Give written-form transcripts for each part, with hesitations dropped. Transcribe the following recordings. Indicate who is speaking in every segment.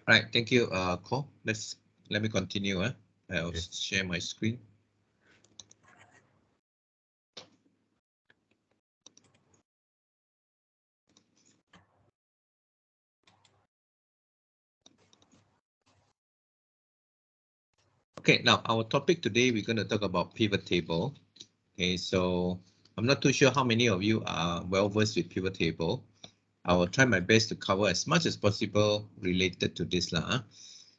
Speaker 1: Right, thank you, Cole. Let me continue. I'll share my screen. Okay, now our topic today, we're going to talk about pivot table. Okay, so I'm not too sure how many of you are well versed with pivot table. I will try my best to cover as much as possible related to this.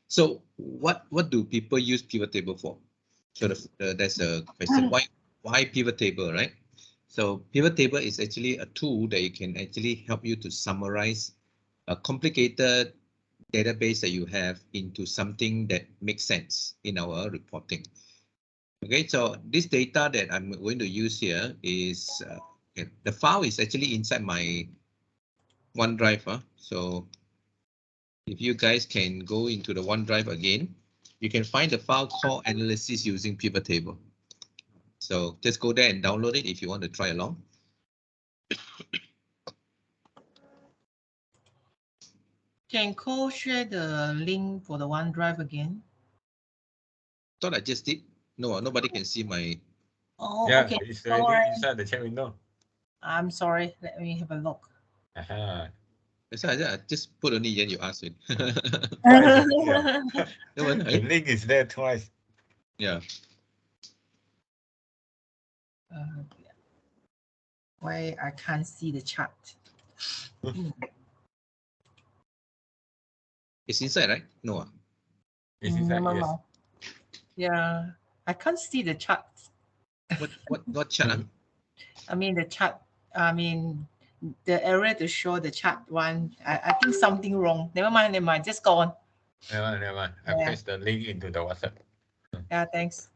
Speaker 1: So what do people use pivot table for? So there's a question, why pivot table, right? So pivot table is actually a tool that you can actually help you to summarize a complicated database that you have into something that makes sense in our reporting. Okay, so this data that I'm going to use here is okay, the file is actually inside my OneDrive. So if you guys can go into the OneDrive again, you can find the file called analysis using pivot table. So just go there and download it if you want to try along.
Speaker 2: Can Cole share the link for the OneDrive again?
Speaker 1: Thought I just did. No, nobody can see my.
Speaker 2: Oh,
Speaker 3: yeah,
Speaker 2: okay.
Speaker 3: it's already inside the chat window.
Speaker 2: I'm sorry. Let me have a look.
Speaker 1: That's why I just put only Yan, you ask it.
Speaker 3: The link is there twice.
Speaker 1: Yeah.
Speaker 2: Why I can't see the chat?
Speaker 1: It's inside, right? No.
Speaker 3: It's inside,
Speaker 2: no,
Speaker 3: yes.
Speaker 2: no. Yeah, I can't see the chat.
Speaker 1: What chat?
Speaker 2: I mean the chat. I mean the area to show the chat one. I think something wrong. Never mind. Never mind. Just go on.
Speaker 3: Never mind. I paste the link into the WhatsApp.
Speaker 2: Yeah, thanks.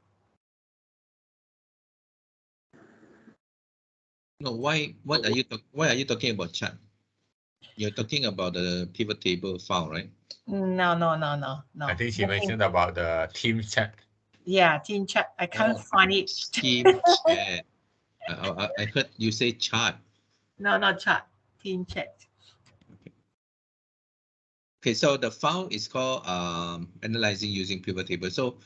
Speaker 1: No, why? What are you? Why are you talking about chat? You're talking about the pivot table file, right?
Speaker 2: No.
Speaker 3: I think she mentioned about the team chat.
Speaker 2: Yeah, team chat. I can't find it.
Speaker 1: Team chat. I heard you say chart.
Speaker 2: No, not chat. Team chat.
Speaker 1: Okay, so the file is called analyzing using pivot table. So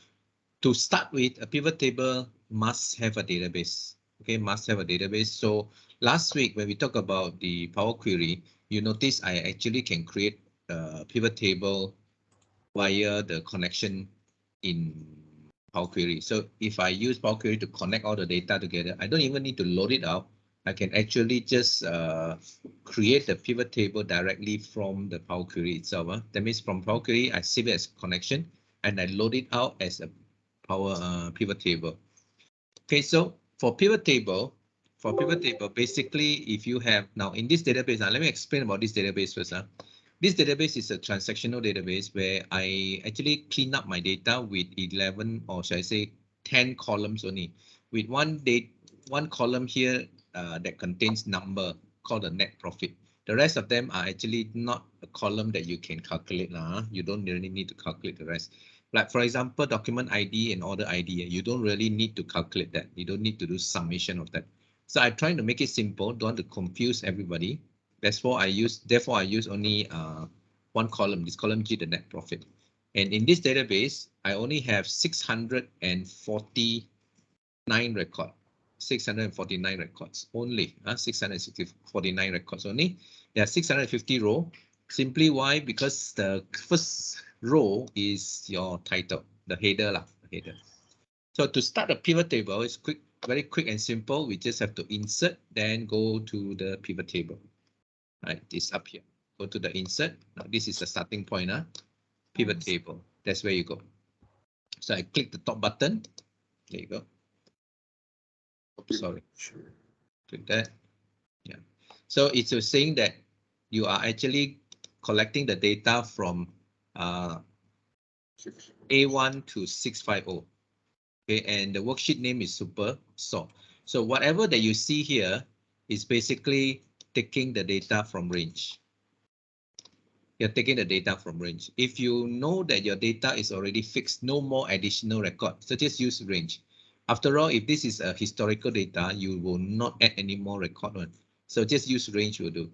Speaker 1: to start with, a pivot table must have a database. Okay, must have a database. So last week when we talk about the Power Query, you notice I actually can create a pivot table via the connection in Power Query. So if I use Power Query to connect all the data together, I don't even need to load it out. I can actually just create the pivot table directly from the Power Query itself. That means from Power Query, I save it as connection and I load it out as a pivot table. Okay, so for pivot table, basically, if you have now in this database, now let me explain about this database first. This database is a transactional database where I actually clean up my data with 11, or should I say 10 columns only, with one column here that contains number called the net profit. The rest of them are actually not a column that you can calculate. You don't really need to calculate the rest. Like for example, document ID and order ID, you don't really need to calculate that. You don't need to do summation of that. So I'm trying to make it simple, don't want to confuse everybody. Therefore, I use only one column, this column G, the net profit. And in this database, I only have 649 records. 649 records only. 649 records only. There are 650 row. Simply why? Because the first row is your title, the header. The header. So to start a pivot table, it's quick, very quick and simple. We just have to insert, then go to the pivot table. Right, this up here. Go to the insert. Now this is the starting point. Pivot table. That's where you go. So I click the top button. There you go. Oops, sorry. Click that. Yeah. So it's saying that you are actually collecting the data from A1 to 650. Okay, and the worksheet name is super sort. So whatever that you see here is basically taking the data from range. You're taking the data from range. If you know that your data is already fixed, no more additional record, so just use range. After all, if this is a historical data, you will not add any more record on. So just use range will do.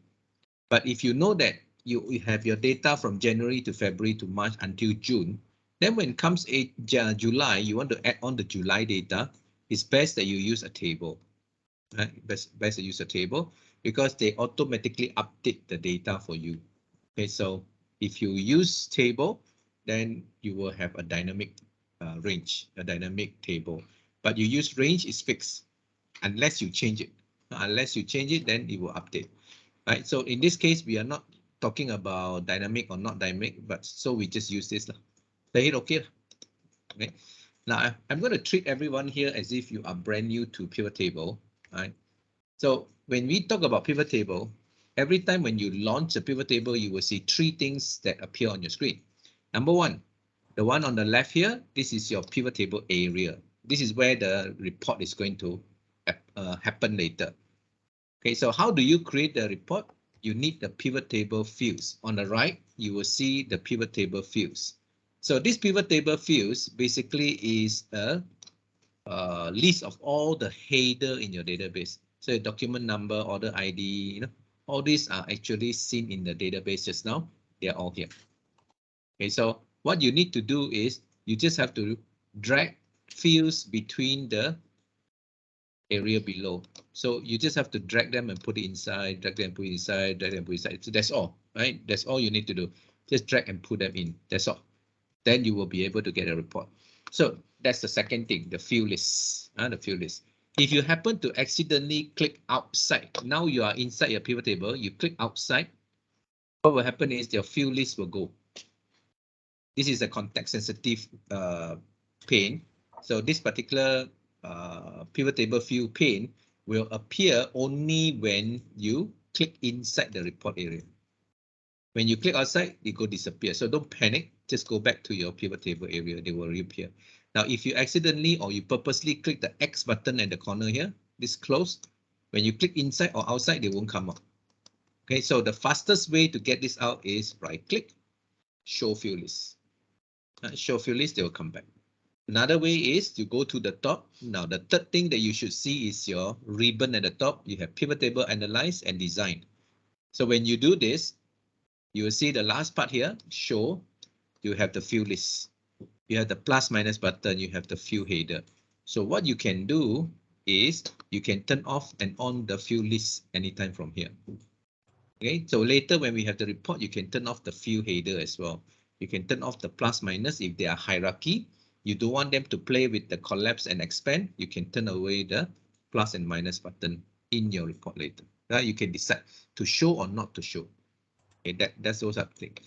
Speaker 1: But if you know that you have your data from January to February to March until June. Then when it comes July, you want to add on the July data, it's best that you use a table. Right? Best to use a table because they automatically update the data for you. Okay, so if you use table, then you will have a dynamic range, a dynamic table. But you use range is fixed unless you change it. Unless you change it, then it will update. Right. So in this case, we are not talking about dynamic or not dynamic, but so we just use this. Say it okay. Okay. Now I'm going to treat everyone here as if you are brand new to PivotTable. Right. So when we talk about PivotTable, every time when you launch a PivotTable, you will see three things that appear on your screen. Number one, the one on the left here, this is your PivotTable area. This is where the report is going to happen later. Okay, so how do you create the report? You need the PivotTable fields. On the right, you will see the PivotTable fields. So this PivotTable fields basically is a list of all the header in your database. So your document number, order ID, you know, all these are actually seen in the database just now. They are all here. Okay, so what you need to do is you just have to drag fields between the area below. So you just have to drag them and put it inside, drag them, put it inside, drag them, put it inside. So that's all, right? That's all you need to do. Just drag and put them in. That's all. Then you will be able to get a report. So that's the second thing, the field list. The field list. If you happen to accidentally click outside, now you are inside your pivot table, you click outside, what will happen is your field list will go. This is a context sensitive pane. So this particular pivot table field pane will appear only when you click inside the report area. When you click outside, it will disappear. So don't panic. Just go back to your pivot table area. They will reappear. Now, if you accidentally or you purposely click the X button at the corner here, this close, when you click inside or outside, they won't come up. Okay, so the fastest way to get this out is right click, show field list. Show field list, they will come back. Another way is to go to the top. Now, the third thing that you should see is your ribbon at the top. You have pivot table, analyze, and design. So when you do this, you will see the last part here, show, you have the field list. You have the plus minus button, you have the field header. So what you can do is you can turn off and on the field list anytime from here. Okay, so later when we have the report, you can turn off the field header as well. You can turn off the plus minus if they are hierarchy. You don't want them to play with the collapse and expand. You can turn away the plus and minus button in your report later. Now you can decide to show or not to show. Okay, that's those are things.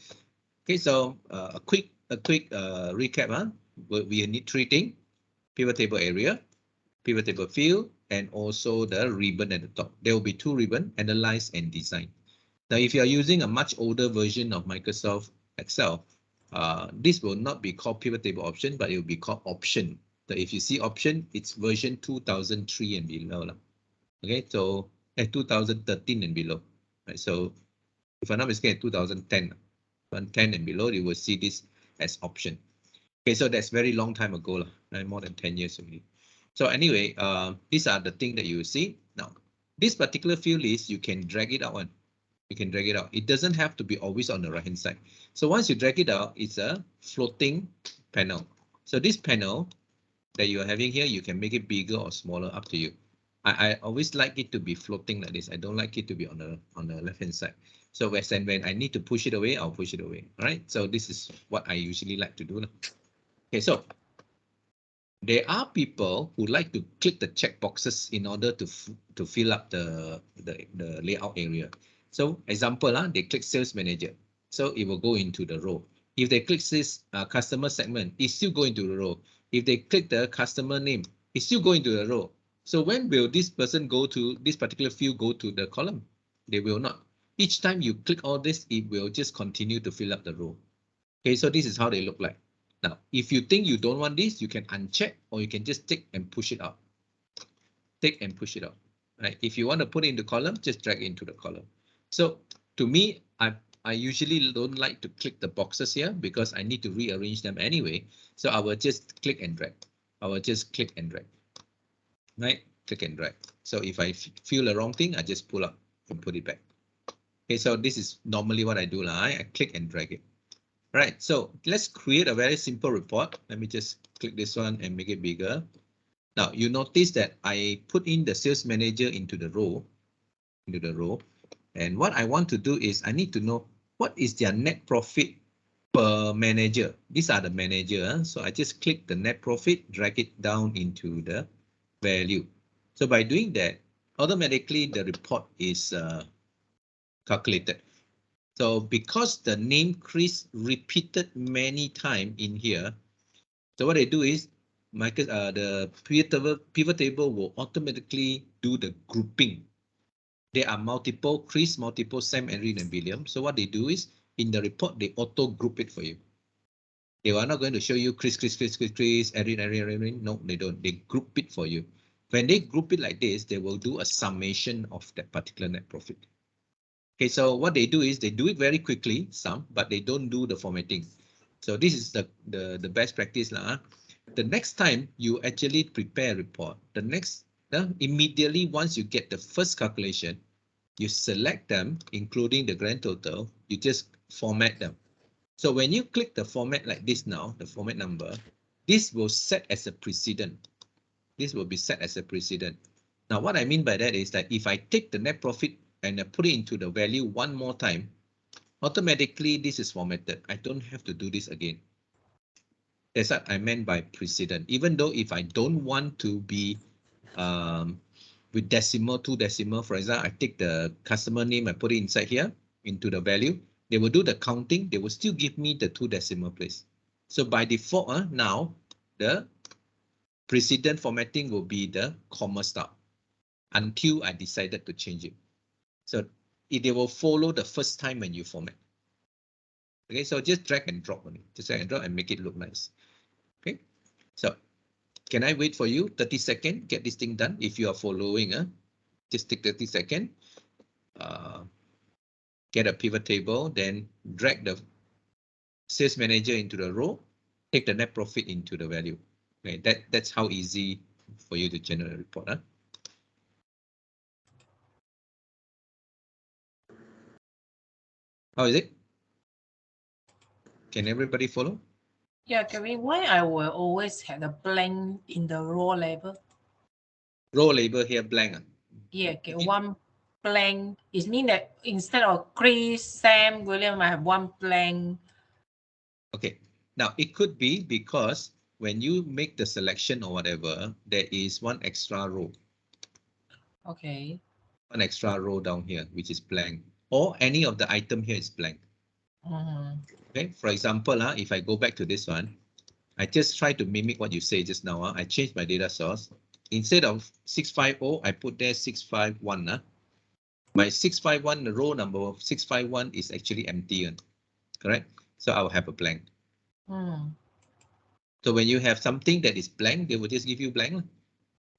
Speaker 1: Okay, so a quick recap. We need three things: pivot table area, pivot table field, and also the ribbon at the top. There will be two ribbons: analyze and design. Now, if you are using a much older version of Microsoft Excel, this will not be called pivot table option, but it will be called option. So if you see option, it's version 2003 and below. Okay, so 2013 and below. Right, so if I'm not mistaken, 2010, 10 and below, you will see this as option. Okay, so that's very long time ago, right? More than 10 years already. So anyway, these are the things that you will see. Now, this particular field list, you can drag it out. You can drag it out. It doesn't have to be always on the right-hand side. So once you drag it out, it's a floating panel. So this panel that you are having here, you can make it bigger or smaller, up to you. I always like it to be floating like this. I don't like it to be on the left-hand side. So when I need to push it away, I'll push it away. All right. So this is what I usually like to do. Okay, so there are people who like to click the check boxes in order to fill up the layout area. So example, they click sales manager. So it will go into the row. If they click this customer segment, it still go into the row. If they click the customer name, it still go into the row. So when will this person go to this particular field go to the column? They will not. Each time you click all this, it will just continue to fill up the row. Okay, so this is how they look like. Now, if you think you don't want this, you can uncheck or you can just take and push it out. Take and push it out. Right? If you want to put it in the column, just drag it into the column. So to me, I usually don't like to click the boxes here because I need to rearrange them anyway. So I will just click and drag. I will just click and drag. Right? Click and drag. So if I feel the wrong thing, I just pull up and put it back. Okay, so this is normally what I do. I click and drag it. Right, so let's create a very simple report. Let me just click this one and make it bigger. Now you notice that I put in the sales manager into the row, and what I want to do is I need to know what is their net profit per manager. These are the manager, so I just click the net profit, drag it down into the value. So by doing that, automatically the report is calculated. So because the name Chris repeated many times in here, so what I do is the pivot table will automatically do the grouping. There are multiple Chris, multiple Sam, Erin, and William. So what they do is in the report, they auto group it for you. They are not going to show you Chris, Erin. No, they don't. They group it for you. When they group it like this, they will do a summation of that particular net profit. Okay, so what they do is they do it very quickly, but they don't do the formatting. So this is the best practice. The next time you actually prepare a report, immediately once you get the first calculation, you select them, including the grand total, you just format them. So when you click the format like this now, the format number, this will set as a precedent. This will be set as a precedent. Now, what I mean by that is that if I take the net profit and I put it into the value one more time, automatically this is formatted. I don't have to do this again. That's what I meant by precedent. Even though if I don't want to be with decimal, 2 decimal, for example, I take the customer name, I put it inside here into the value. They will do the counting. They will still give me the 2 decimal place. So by default, now the precedent formatting will be the comma start until I decided to change it. So they will follow the first time when you format. Okay, so just drag and drop on it. Just drag and drop and make it look nice. Okay, so can I wait for you 30 seconds? Get this thing done. If you are following, just take 30 seconds. Get a pivot table, then drag the sales manager into the row, take the net profit into the value. Okay, that's how easy for you to generate a report. How is it? Can everybody follow?
Speaker 2: Yeah, Kevin, why I will always have a blank in the row label?
Speaker 1: Row label here blank.
Speaker 2: Yeah, okay, one blank. It means that instead of Chris, Sam, William, I have one blank.
Speaker 1: Okay, now it could be because when you make the selection or whatever, there is one extra row.
Speaker 2: Okay.
Speaker 1: One extra row down here, which is blank, or any of the item here is blank. Okay, for example, if I go back to this one, I just try to mimic what you say just now. I changed my data source. Instead of 650, I put there 651. My 651, the row number of 651 is actually empty, correct? So I'll have a blank. So when you have something that is blank, they will just give you blank.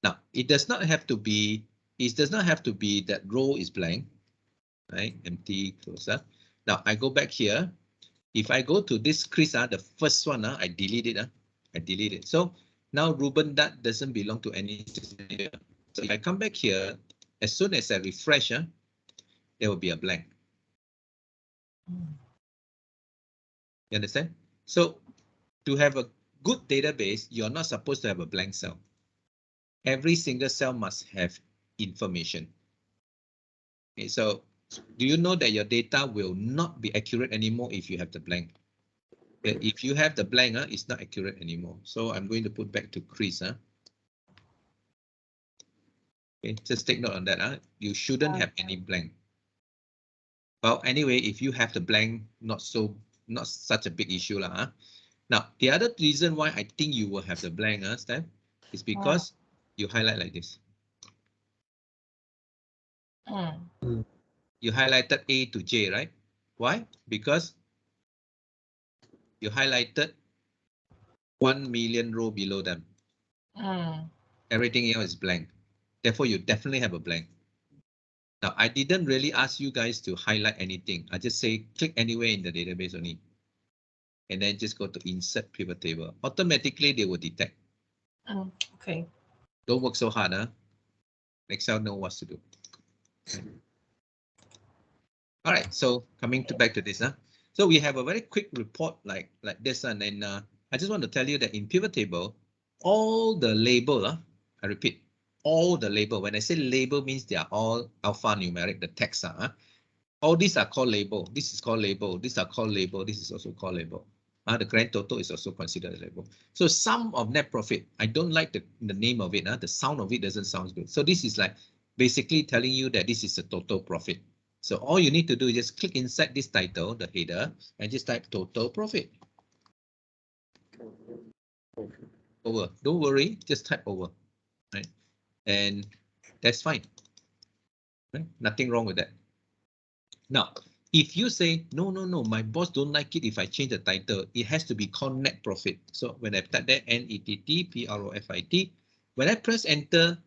Speaker 1: Now, it does not have to be that row is blank, right? Empty, close. Now I go back here. If I go to this Chris, the first one, I delete it. I delete it. So now Ruben, that doesn't belong to any system here. So if I come back here, as soon as I refresh, there will be a blank. You understand? So to have a good database, you're not supposed to have a blank cell. Every single cell must have information. Okay, so do you know that your data will not be accurate anymore if you have the blank? If you have the blank, it's not accurate anymore. So I'm going to put back to Chris. Okay, just take note on that. You shouldn't have any blank. Well, anyway, if you have the blank, not such a big issue. Now, the other reason why I think you will have the blank, Stan, is because you highlight like this. You highlighted A to J, right? Why? Because you highlighted 1 million row below them. Everything else is blank. Therefore, you definitely have a blank. Now, I didn't really ask you guys to highlight anything. I just say click anywhere in the database only. And then just go to insert pivot table. Automatically, they will detect.
Speaker 2: Okay.
Speaker 1: Don't work so hard. Excel knows what to do. All right, so coming to back to this, so we have a very quick report like this, and then I just want to tell you that in PivotTable, all the label, I repeat, all the label. When I say label, means they are all alphanumeric, the text, all these are called label. This is called label. These are called label. This is also called label. The grand total is also considered a label. So sum of net profit, I don't like the name of it. The sound of it doesn't sound good. So this is like basically telling you that this is a total profit. So all you need to do is just click inside this title, the header, and just type total profit. Over. Don't worry, just type over. Right? And that's fine. Right? Nothing wrong with that. Now, if you say, no, my boss don't like it if I change the title, it has to be called net profit. So when I type that NETT, PROFIT, when I press enter,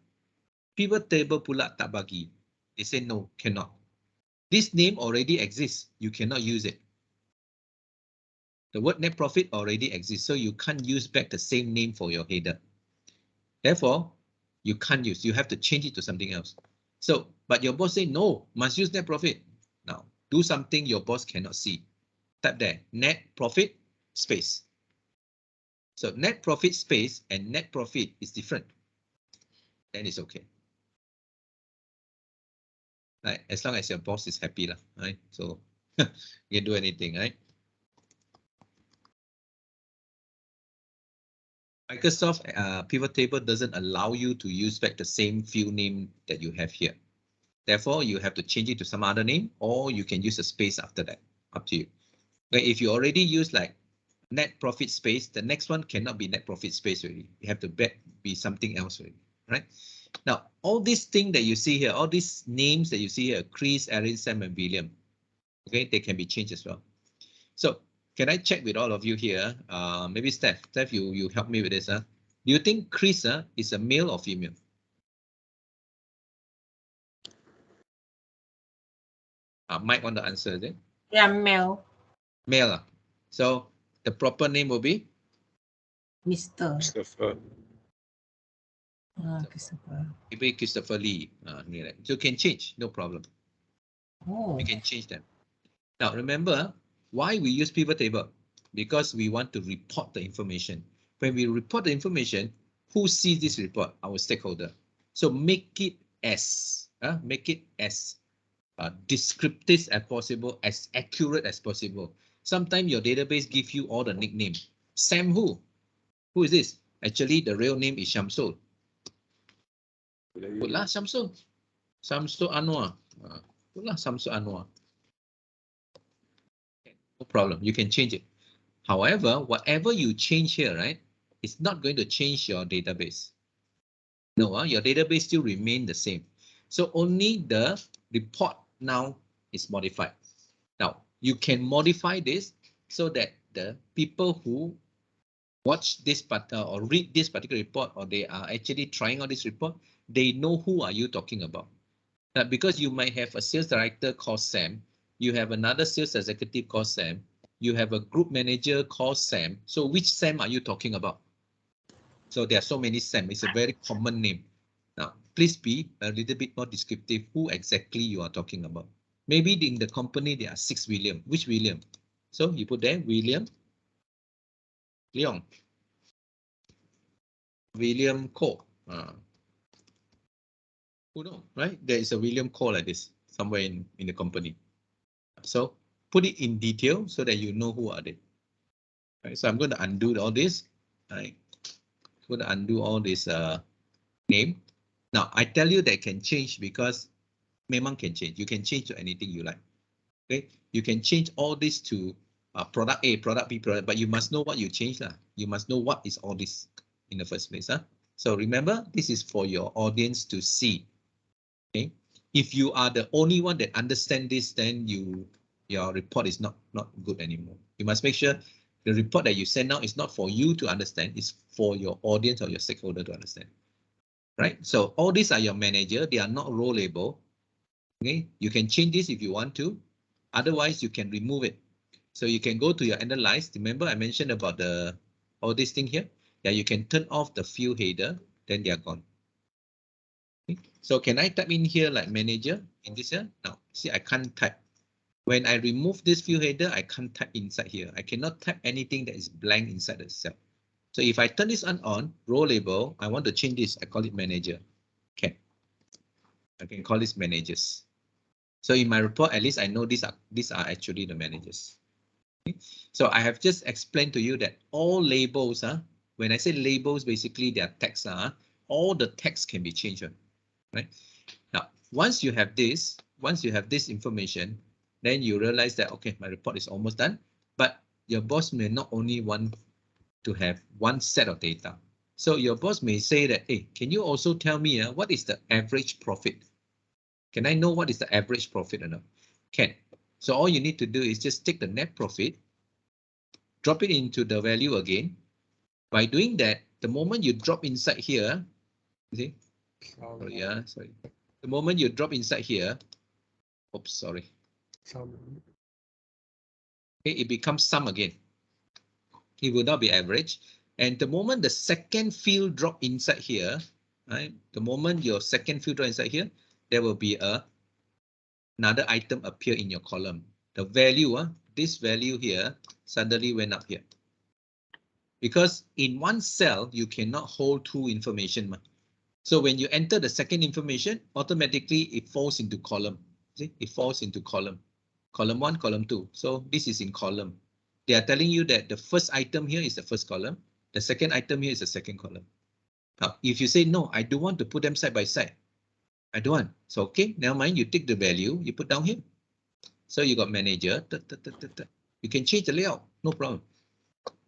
Speaker 1: pivot table pula tak bagi. They say no, cannot. This name already exists. You cannot use it. The word net profit already exists, so you can't use back the same name for your header. Therefore, you can't use. You have to change it to something else. So, but your boss say no, must use net profit. Now, do something your boss cannot see. Type there, net profit space. So net profit space and net profit is different. Then it's okay. Right? As long as your boss is happy, right? So you can do anything, right? Microsoft Pivot Table doesn't allow you to use back the same field name that you have here. Therefore, you have to change it to some other name, or you can use a space after that. Up to you. Okay, if you already use like net profit space, the next one cannot be net profit space already. You have to be something else already, right? Now, all these things that you see here, all these names that you see here, Chris, Erin, Sam, and William, okay, they can be changed as well. So can I check with all of you here? Maybe Steph, you help me with this. Do you think Chris is a male or female? Mike want to answer, is it?
Speaker 2: Yeah, male.
Speaker 1: Male. So the proper name will be?
Speaker 2: Mr.
Speaker 3: Christopher.
Speaker 2: Christopher.
Speaker 1: Maybe Christopher Lee. So you can change, no problem.
Speaker 2: Oh.
Speaker 1: You can change them. Now remember why we use pivot table, because we want to report the information. When we report the information, who sees this report? Our stakeholder. So make it as descriptive as possible, as accurate as possible. Sometimes your database gives you all the nickname. Sam who? Who is this? Actually, the real name is Shamsul. Put lah Shamsul. Shamsul Anwar. Put lah Shamsul Anwar. No problem. You can change it. However, whatever you change here, right, it's not going to change your database. No, your database still remain the same. So only the report now is modified. Now, you can modify this so that the people who watch this or read this particular report, or they are actually trying out this report, they know who are you talking about. Because you might have a sales director called Sam, you have another sales executive called Sam, you have a group manager called Sam. So which Sam are you talking about? So there are so many Sam. It's a very common name. Now, please be a little bit more descriptive who exactly you are talking about. Maybe in the company there are 6 William. Which William? So you put there William Leong. William Ko. Who knows, right? There is a William Ko like this somewhere in the company. So put it in detail so that you know who are they. Right, so I'm going to undo all this. Right, I'm going to undo all this name. Now I tell you that can change because memang can change. You can change to anything you like. Okay, you can change all this to product A, product B, product, but you must know what you change lah. You must know what is all this in the first place. So remember, this is for your audience to see. Okay, if you are the only one that understand this, then your report is not good anymore. You must make sure the report that you send out is not for you to understand, it's for your audience or your stakeholder to understand. Right? So all these are your manager, they are not role label. Okay, you can change this if you want to. Otherwise, you can remove it. So you can go to your analyze. Remember, I mentioned about all this thing here. Yeah, you can turn off the field header, then they are gone. Okay. So can I type in here like manager in this here? No, see, I can't type. When I remove this field header, I can't type inside here. I cannot type anything that is blank inside the cell. So if I turn this on, row label, I want to change this. I call it manager. Okay. I can call this managers. So in my report, at least I know these are actually the managers. Okay. So I have just explained to you that all labels, when I say labels, basically they are text, all the text can be changed, right? Now, once you have this information, then you realize that, okay, my report is almost done, but your boss may not only want to have one set of data. So your boss may say that, hey, can you also tell me what is the average profit? Can I know what is the average profit or not? Can. So all you need to do is just take the net profit, drop it into the value again. By doing that, the moment you drop inside here, you see, sorry. The moment you drop inside here, oops, sorry. Okay, it becomes sum again. It will not be average. And the moment the second field drop inside here, right? The moment your second field drop inside here, there will be another item appear in your column. The value, this value here suddenly went up here. Because in one cell, you cannot hold two information. So when you enter the second information, automatically it falls into column. See, it falls into column. Column 1, column 2. So this is in column. They are telling you that the first item here is the first column. The second item here is the second column. Now, if you say, no, I don't want to put them side by side. I don't want. So, okay, never mind. You take the value, you put down here. So you got manager. You can change the layout. No problem.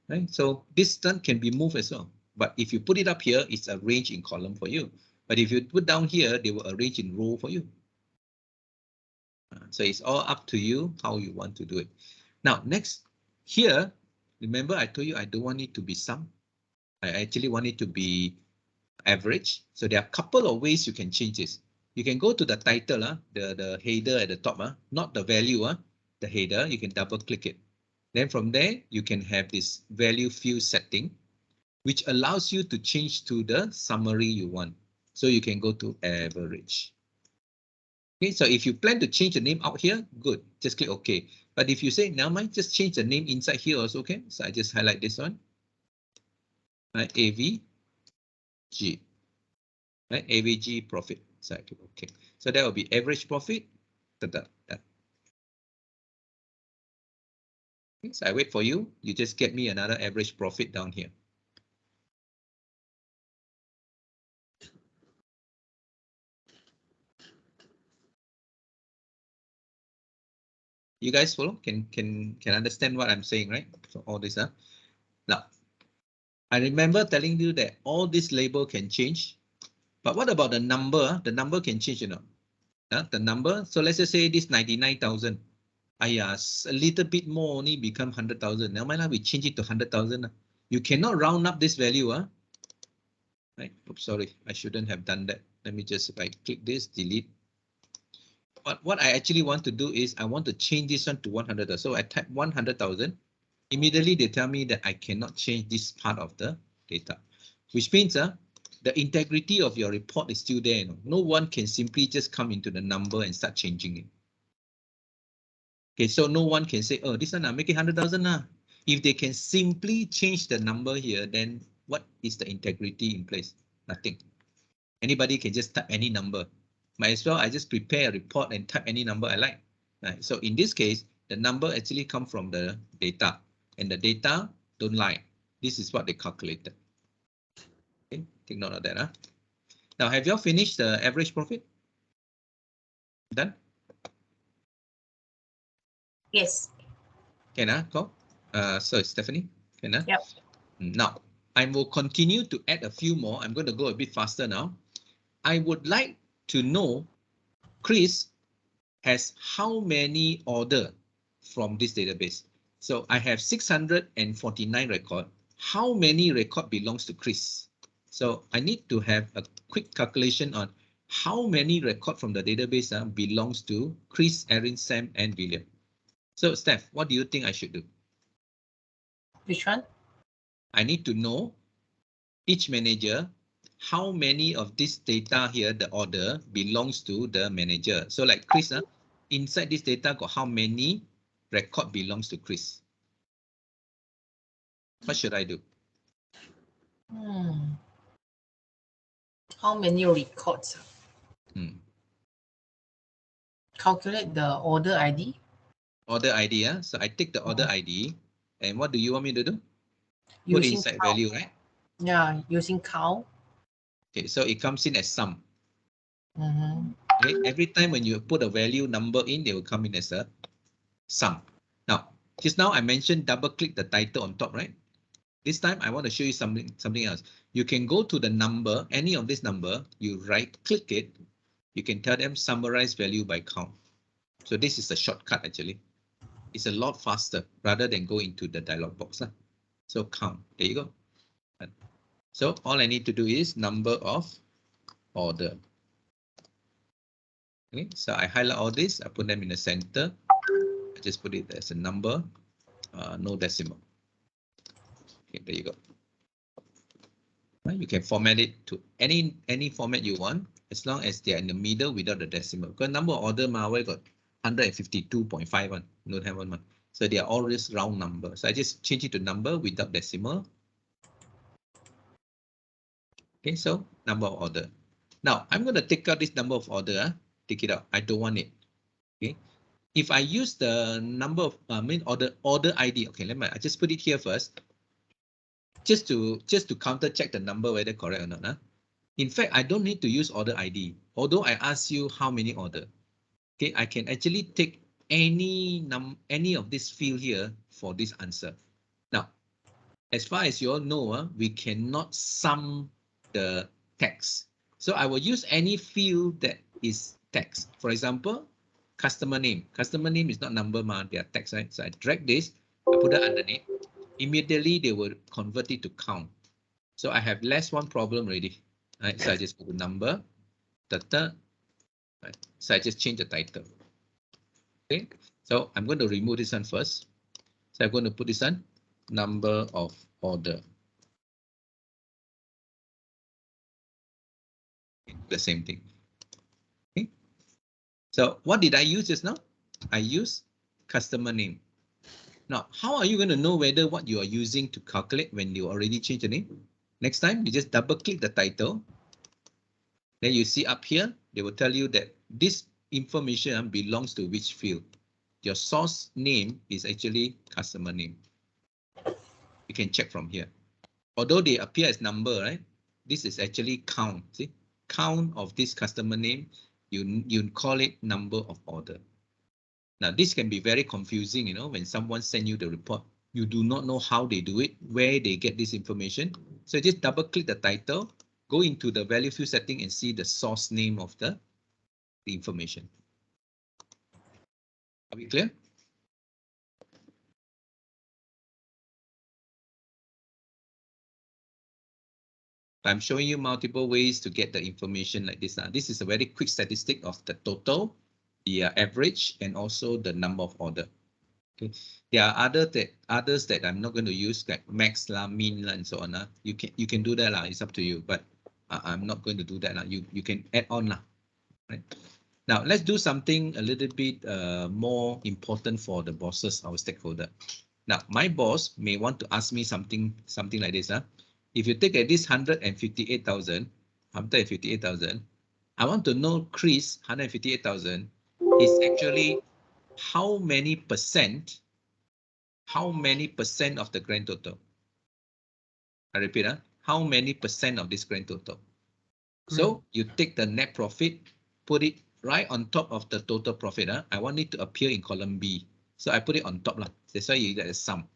Speaker 1: Right? So this one can be moved as well. But if you put it up here, it's arranged in column for you. But if you put down here, they will arrange in row for you. So it's all up to you how you want to do it. Now, next, here, remember I told you I don't want it to be sum. I actually want it to be average. So there are a couple of ways you can change this. You can go to the title, the header at the top, not the value, the header, you can double click it. Then from there, you can have this value field setting, which allows you to change to the summary you want. So you can go to average. Okay, so if you plan to change the name out here, good, just click OK. But if you say, now mind, just change the name inside here also, okay? So I just highlight this one, right? AVG, right? AVG profit. So I click OK. So that will be average profit. Okay, so I wait for you. You just get me another average profit down here. You guys follow? Can understand what I'm saying, right? So all this, Now, I remember telling you that all this label can change, but what about the number? The number can change, you know. The number. So let's just say this 99,000. A little bit more only become 100,000. Now, we change it to 100,000. You cannot round up this value, right? Oops, sorry, I shouldn't have done that. Let me just, if I click this, delete. But what I actually want to do is I want to change this one to 100,000. So I type 100,000. Immediately they tell me that I cannot change this part of the data, which means the integrity of your report is still there. You know? No one can simply just come into the number and start changing it. Okay, so no one can say, oh, this one make it 100,000 now. If they can simply change the number here, then what is the integrity in place? Nothing. Anybody can just type any number. Might as well I just prepare a report and type any number I like. Right? So in this case, the number actually come from the data, and the data don't lie. This is what they calculated. Okay, take note of that. Now, have you all finished the average profit? Done?
Speaker 2: Yes.
Speaker 1: Can go? So Stephanie, can
Speaker 2: Yep.
Speaker 1: Now, I will continue to add a few more. I'm going to go a bit faster now. I would like to know, Chris has how many order from this database? So I have 649 record. How many record belongs to Chris? So I need to have a quick calculation on how many record from the database belongs to Chris, Erin, Sam, and William. So Steph, what do you think I should do?
Speaker 2: Which one?
Speaker 1: I need to know each manager, how many of this data here, the order belongs to the manager. So like Chris, inside this data got how many record belongs to Chris. What should I do?
Speaker 2: How many records? Calculate the order ID.
Speaker 1: Order ID, yeah. So I take the order ID, and what do you want me to do? Put
Speaker 2: Using
Speaker 1: inside
Speaker 2: count.
Speaker 1: value, right?
Speaker 2: Yeah, using count.
Speaker 1: Okay, so it comes in as sum.
Speaker 2: Mm-hmm.
Speaker 1: Okay, every time when you put a value number in, they will come in as a sum. Now, just now I mentioned double click the title on top, right? This time I want to show you something else. You can go to the number, any of this number, you right click it, you can tell them summarize value by count. So this is a shortcut actually. It's a lot faster rather than go into the dialog box. So count, there you go. So all I need to do is number of order. Okay, so I highlight all this, I put them in the center. I just put it as a number, no decimal. Okay, there you go. You can format it to any format you want, as long as they're in the middle without the decimal. Because number of order, we got 152.5 one, don't have one. So they are always round number. So I just change it to number without decimal. Okay, so number of order. Now I'm going to take out this number of order. Take it out. I don't want it. Okay. If I use the number of order ID. Okay, I just put it here first. Just to counter check the number whether correct or not. In fact, I don't need to use order ID. Although I ask you how many order. Okay, I can actually take any of this field here for this answer. Now, as far as you all know, we cannot sum the text. So I will use any field that is text. For example, customer name. Customer name is not number, they are text, right? So I drag this, I put it underneath. Immediately they will convert it to count. So I have less one problem already. Right? So I just put a number, right? So I just change the title. Okay, so I'm going to remove this one first. So I'm going to put this on number of order. The same thing. Okay. So what did I use just now? I use customer name. Now, how are you going to know whether what you are using to calculate when you already change the name? Next time, you just double click the title. Then you see up here, they will tell you that this information belongs to which field. Your source name is actually customer name. You can check from here. Although they appear as number, right? This is actually count. See, count of this customer name. You call it number of order. Now this can be very confusing. When someone send you the report, you do not know how they do it, where they get this information. So just double click the title, go into the value field setting and see the source name of the information. Are we clear? I'm showing you multiple ways to get the information like this. This is a very quick statistic of the total, the average, and also the number of order. Okay. There are others that I'm not going to use, like max, min, and so on. You can do that. It's up to you, but I'm not going to do that. You can add on. Right? Now, let's do something a little bit more important for the bosses, our stakeholder. Now, my boss may want to ask me something like this. If you take this 158,000, I want to know Chris 158,000 is actually how many percent of the grand total? I repeat, how many percent of this grand total? So you take the net profit, put it right on top of the total profit. I want it to appear in column B. So I put it on top. That's why you get a sum.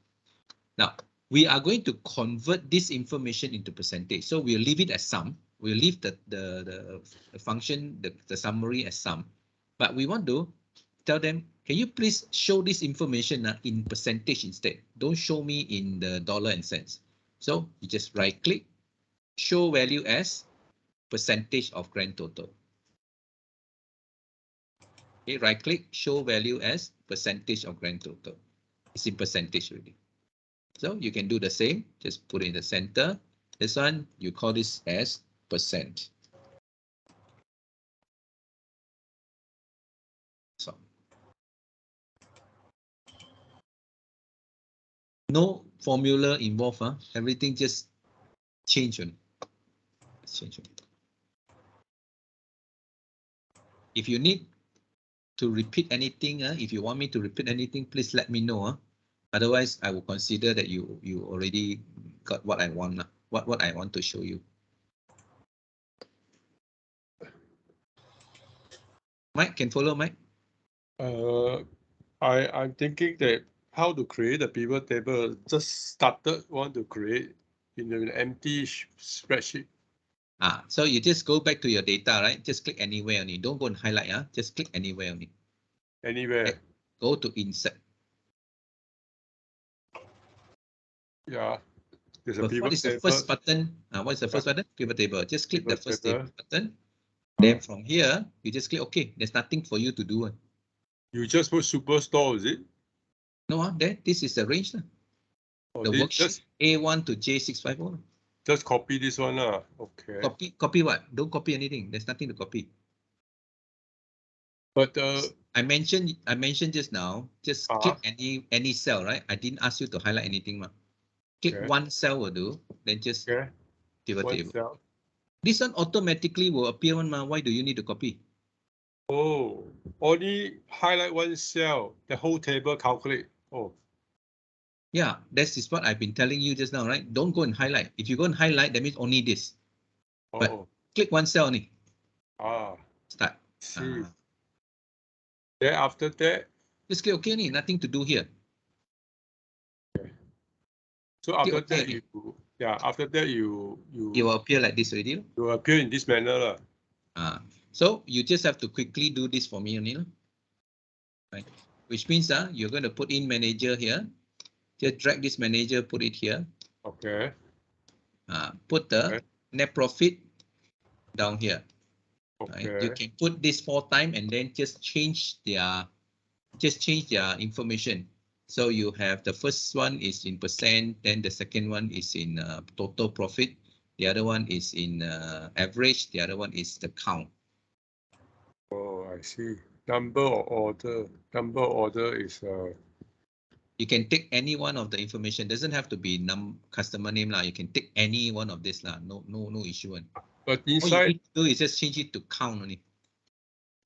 Speaker 1: Now, we are going to convert this information into percentage. So we'll leave it as sum. We'll leave the function, the summary as sum. But we want to tell them, can you please show this information in percentage instead? Don't show me in the dollar and cents. So you just right click, show value as percentage of grand total. Okay, right click, show value as percentage of grand total. It's in percentage already. So you can do the same, just put it in the center. This one, you call this as percent. So No formula involved, huh? Everything just change only. Change only. If you need to repeat anything, if you want me to repeat anything, please let me know. Otherwise, I will consider that you already got what I want, what I want to show you. Mike, can follow, Mike?
Speaker 4: I'm thinking that how to create a pivot table. Just started want to create in an empty spreadsheet.
Speaker 1: So you just go back to your data, right? Just click anywhere only. Don't go and highlight, just click anywhere only.
Speaker 4: Anywhere.
Speaker 1: Okay. Go to insert.
Speaker 4: Yeah. There's a
Speaker 1: But
Speaker 4: pivot
Speaker 1: what is the
Speaker 4: table.
Speaker 1: first button? What is the first button? Pivot table. Just click
Speaker 4: Pivot
Speaker 1: the first
Speaker 4: table.
Speaker 1: button. Then from here, you just click OK. There's nothing for you to do.
Speaker 4: You just put superstore, is it?
Speaker 1: No, this is the range.
Speaker 4: Oh,
Speaker 1: The
Speaker 4: this,
Speaker 1: worksheet A1 to J650.
Speaker 4: Just copy this one. Okay.
Speaker 1: Copy what? Don't copy anything. There's nothing to copy.
Speaker 4: But
Speaker 1: I mentioned just now, just click any cell, right? I didn't ask you to highlight anything. Click one cell will do, then just pivot table.
Speaker 4: cell.
Speaker 1: This one automatically will appear one. Why do you need to copy?
Speaker 4: Oh, only highlight one cell, the whole table calculate. Oh.
Speaker 1: Yeah, that is what I've been telling you just now, right? Don't go and highlight. If you go and highlight, that means only this. But click one cell only. Start.
Speaker 4: See. Then after that,
Speaker 1: just click OK. Nothing to do here.
Speaker 4: Okay. So after that, you
Speaker 1: will appear like this already.
Speaker 4: You will appear in this manner.
Speaker 1: So you just have to quickly do this for me only. Right? Which means you're going to put in manager here. Just drag this manager, put it here.
Speaker 4: Okay.
Speaker 1: Put the net profit down here.
Speaker 4: Okay.
Speaker 1: Right? You can put this 4 times and then just change their information. So you have the first one is in percent, then the second one is in total profit, the other one is in average, the other one is the count.
Speaker 4: Oh, I see. Number or order. Number order is
Speaker 1: you can take any one of the information. Doesn't have to be customer name lah. You can take any one of this lah. No issue.
Speaker 4: But inside,
Speaker 1: all you need to do is just change it to count only.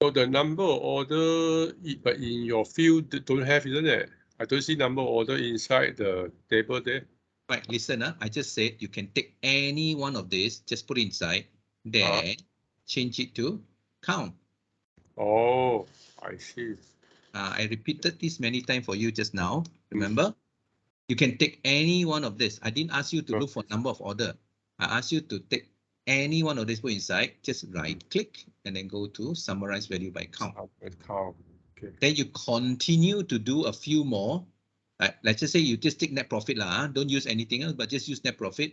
Speaker 4: So the number of order, but in your field don't have, isn't it? I don't see number of order inside the table there.
Speaker 1: Right, listen, I just said you can take any one of these, just put it inside, then change it to count.
Speaker 4: Oh, I see.
Speaker 1: I repeated this many times for you just now. Remember, you can take any one of this. I didn't ask you to look for number of order. I asked you to take any one of this, put inside, just right click and then go to summarize value by count.
Speaker 4: Okay.
Speaker 1: Then you continue to do a few more. Let's just say you just take net profit lah. Don't use anything else, but just use net profit.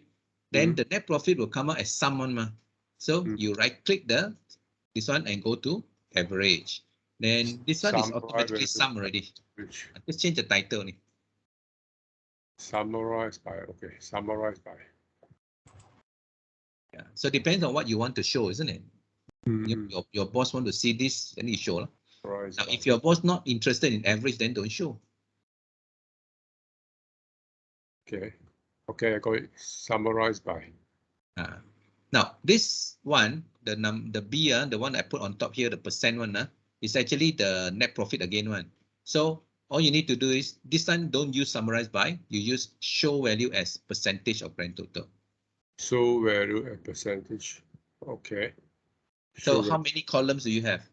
Speaker 1: Then the net profit will come out as sum one. So you right click this one and go to average. Then this one is automatically sum already. Just change the title only.
Speaker 4: Summarize by, okay, summarize by.
Speaker 1: Yeah. So it depends on what you want to show, isn't it? Your boss want to see this, then you show. Now, if your boss not interested in average, then don't show.
Speaker 4: Okay. Okay, I got it. Summarize by.
Speaker 1: Now, this one, the B, the one I put on top here, the percent one, is actually the net profit again one. So all you need to do is this time don't use summarize by, you use show value as percentage of grand total.
Speaker 4: Show value and percentage. Okay.
Speaker 1: So how many columns do you have?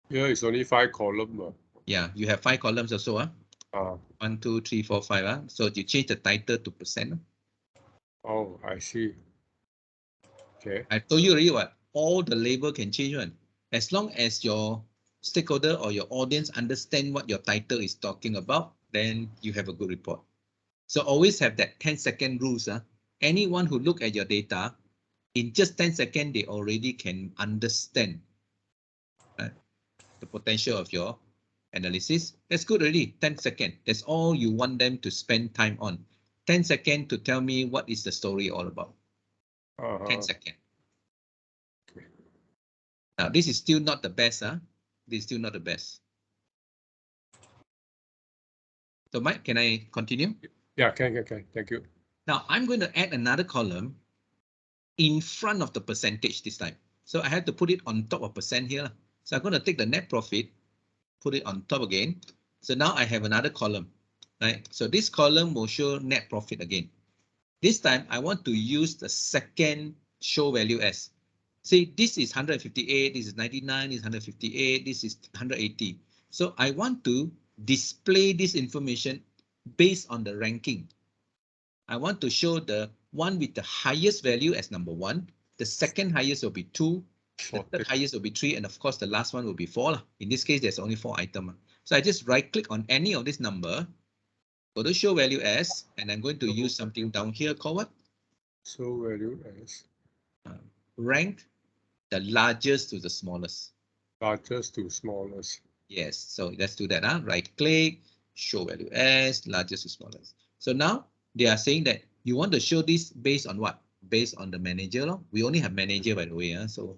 Speaker 4: Here it's only 5 columns.
Speaker 1: Yeah, you have 5 columns also. 1, 2, 3, 4, 5. So you change the title to percent.
Speaker 4: Oh, I see. Okay.
Speaker 1: I told you already what? All the label can change one. As long as your stakeholder or your audience understand what your title is talking about, then you have a good report. So always have that 10-second rules. Anyone who look at your data, in just 10 seconds, they already can understand the potential of your analysis. That's good already, 10 seconds. That's all you want them to spend time on. 10 seconds to tell me what is the story all about. 10 seconds. Okay. Now, this is still not the best. This is still not the best. So Mike, can I continue?
Speaker 4: Yeah, can. Thank you.
Speaker 1: Now I'm going to add another column in front of the percentage this time. So I have to put it on top of percent here. So I'm going to take the net profit, put it on top again. So now I have another column, right? So this column will show net profit again. This time I want to use the second show value as. See, this is 158, this is 99, this is 158, this is 180. So I want to display this information based on the ranking. I want to show the one with the highest value as number 1. The second highest will be 2. The third highest will be 3. And of course, the last one will be 4. In this case, there's only 4 items. So I just right click on any of this number, go to show value as, and I'm going to use something down here called what?
Speaker 4: Show value as.
Speaker 1: Rank the largest to the smallest.
Speaker 4: Largest to smallest.
Speaker 1: Yes, so let's do that. Right click, show value as, largest to smallest. So now they are saying that you want to show this based on what? Based on the manager. We only have manager, by the way. So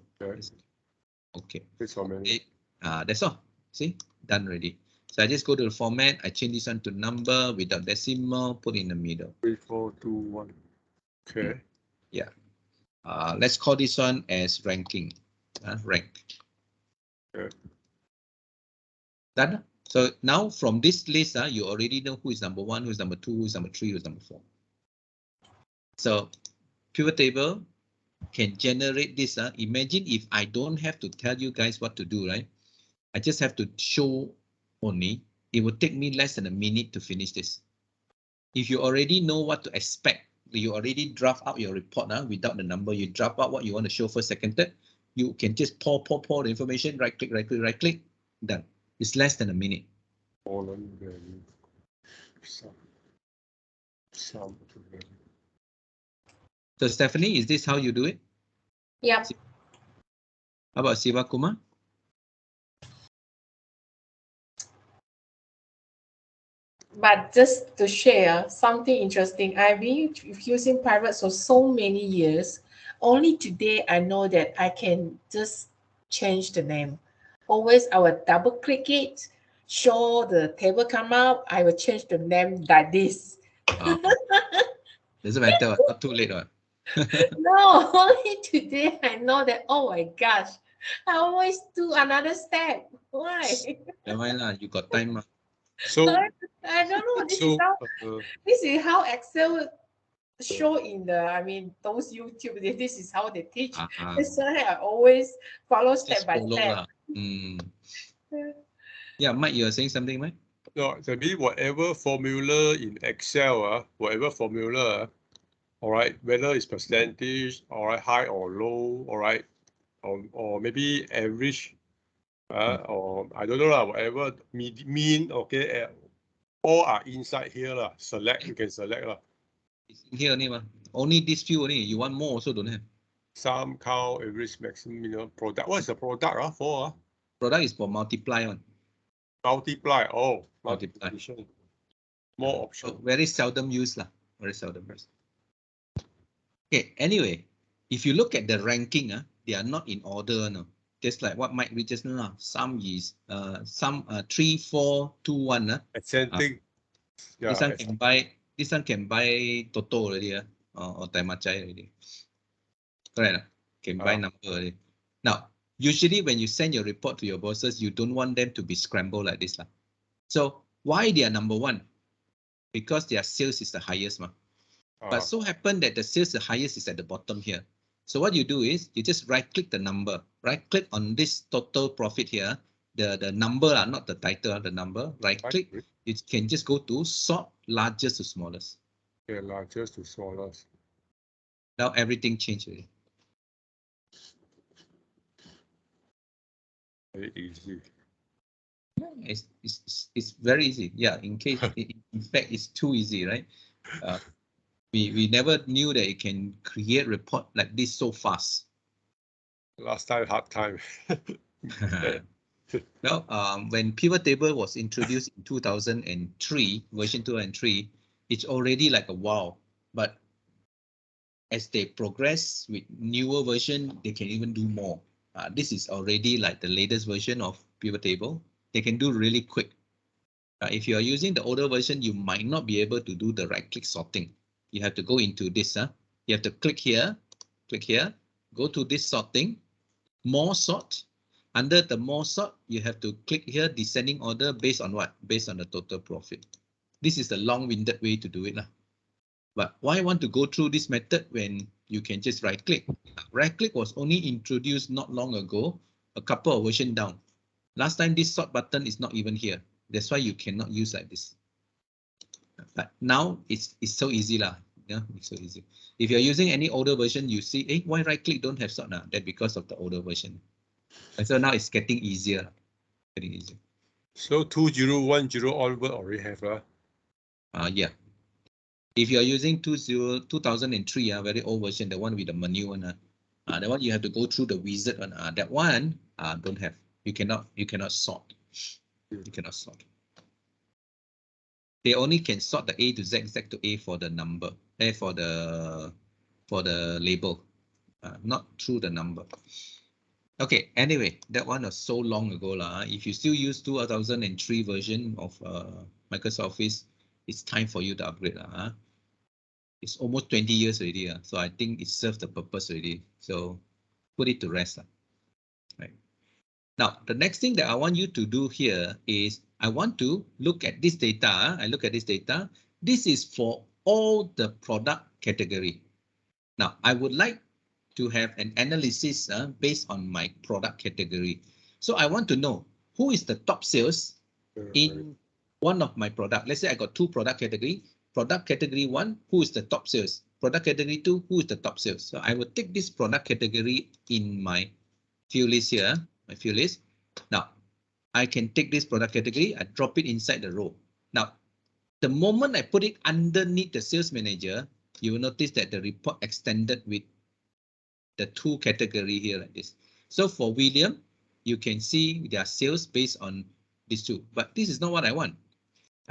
Speaker 1: okay.
Speaker 4: That's how many.
Speaker 1: That's all. See, done already. So I just go to the format. I change this one to number without decimal, put in the middle.
Speaker 4: 3, 4, 2, 1. Okay.
Speaker 1: Yeah. Let's call this one as ranking. Rank.
Speaker 4: Okay.
Speaker 1: Done. So now from this list, you already know who is number 1, who is number 2, who is number 3, who is number 4. So PivotTable can generate this. Imagine if I don't have to tell you guys what to do, right? I just have to show only. It will take me less than a minute to finish this. If you already know what to expect, you already draft out your report without the number, you draft out what you want to show first, second, third, you can just pour the information, right click, done. It's less than a minute.
Speaker 4: Column value. Sum value.
Speaker 1: So Stephanie, is this how you do it?
Speaker 2: Yep.
Speaker 1: How about Siva Kumar?
Speaker 2: But just to share something interesting, I've been using Pivot for so many years. Only today I know that I can just change the name. Always I will double click it, show the table come up, I will change the name like this.
Speaker 1: Doesn't matter, not too late.
Speaker 2: No, only today I know that, oh my gosh, I always do another step. Why?
Speaker 1: Never mind, you got time.
Speaker 4: So
Speaker 2: I don't know. This is how Excel show in the, those YouTube, this is how they teach. That's why I always follow step by step.
Speaker 1: Yeah, Mike, you are saying something, Mike?
Speaker 4: No, that means whatever formula in Excel, whatever formula, all right, whether it's percentage, all right, high or low, all right, or maybe average, or I don't know, whatever, mean, okay, all are inside here, select, you can select.
Speaker 1: It's in here only, only this few only. You want more also don't have.
Speaker 4: Sum, count, average, maximum, product. What is the product for?
Speaker 1: Product is for multiply one.
Speaker 4: Multiply,
Speaker 1: multiplication.
Speaker 4: More options.
Speaker 1: So very seldom used, very seldom used. Okay, anyway, if you look at the ranking, they are not in order, no. Just like what Mike read just now. Some is 3, 4, 2, 1.
Speaker 4: Ascending. Yeah,
Speaker 1: this one can buy. This one can buy Toto already, or Taimachai already. Correct. Can buy number already. Now, usually when you send your report to your bosses, you don't want them to be scrambled like this. So why they are number 1? Because their sales is the highest. But so happen that the sales the highest is at the bottom here. So what you do is you just right click the number, right click on this total profit here, the number, not the title, the number, right click. You can just go to sort largest to smallest.
Speaker 4: Yeah, largest to smallest.
Speaker 1: Now everything changed already.
Speaker 4: Very easy.
Speaker 1: It's very easy. Yeah, in fact, it's too easy, right? We never knew that you can create report like this so fast.
Speaker 4: Last time, hard time.
Speaker 1: Well, when PivotTable was introduced in 2003, version 2003, it's already like a wow. But as they progress with newer version, they can even do more. This is already like the latest version of PivotTable. They can do really quick. If you are using the older version, you might not be able to do the right-click sorting. You have to go into this. You have to click here, go to this sorting, more sort. Under the more sort, you have to click here, descending order based on what? Based on the total profit. This is the long-winded way to do it. But why want to go through this method when you can just right-click? Right-click was only introduced not long ago, a couple of versions down. Last time, this sort button is not even here. That's why you cannot use like this. But now it's so easy lah. Yeah, it's so easy. If you're using any older version, you see, hey, why right-click don't have sort now? That's because of the older version. And so now it's getting easier. Getting easier.
Speaker 4: So 2010 onward already have
Speaker 1: Yeah. If you are using 2003, very old version, the one with the menu one, that one you have to go through the wizard one. That one don't have. You cannot sort. You cannot sort. They only can sort the A to Z, Z to A for the number, for the label, not through the number. Okay, anyway, that one was so long ago lah. If you still use 2003 version of Microsoft Office, it's time for you to upgrade lah. It's almost 20 years already, so I think it served the purpose already. So put it to rest. Right. Now, the next thing that I want you to do here is I want to look at this data. I look at this data. This is for all the product category. Now, I would like to have an analysis based on my product category. So I want to know who is the top sales in one of my product. Let's say I got two product category. Product category 1, who is the top sales? Product category 2, who is the top sales? So I will take this product category in my field list here, my field list. Now, I can take this product category, I drop it inside the row. Now, the moment I put it underneath the sales manager, you will notice that the report extended with the two category here like this. So for William, you can see their sales based on these two, but this is not what I want.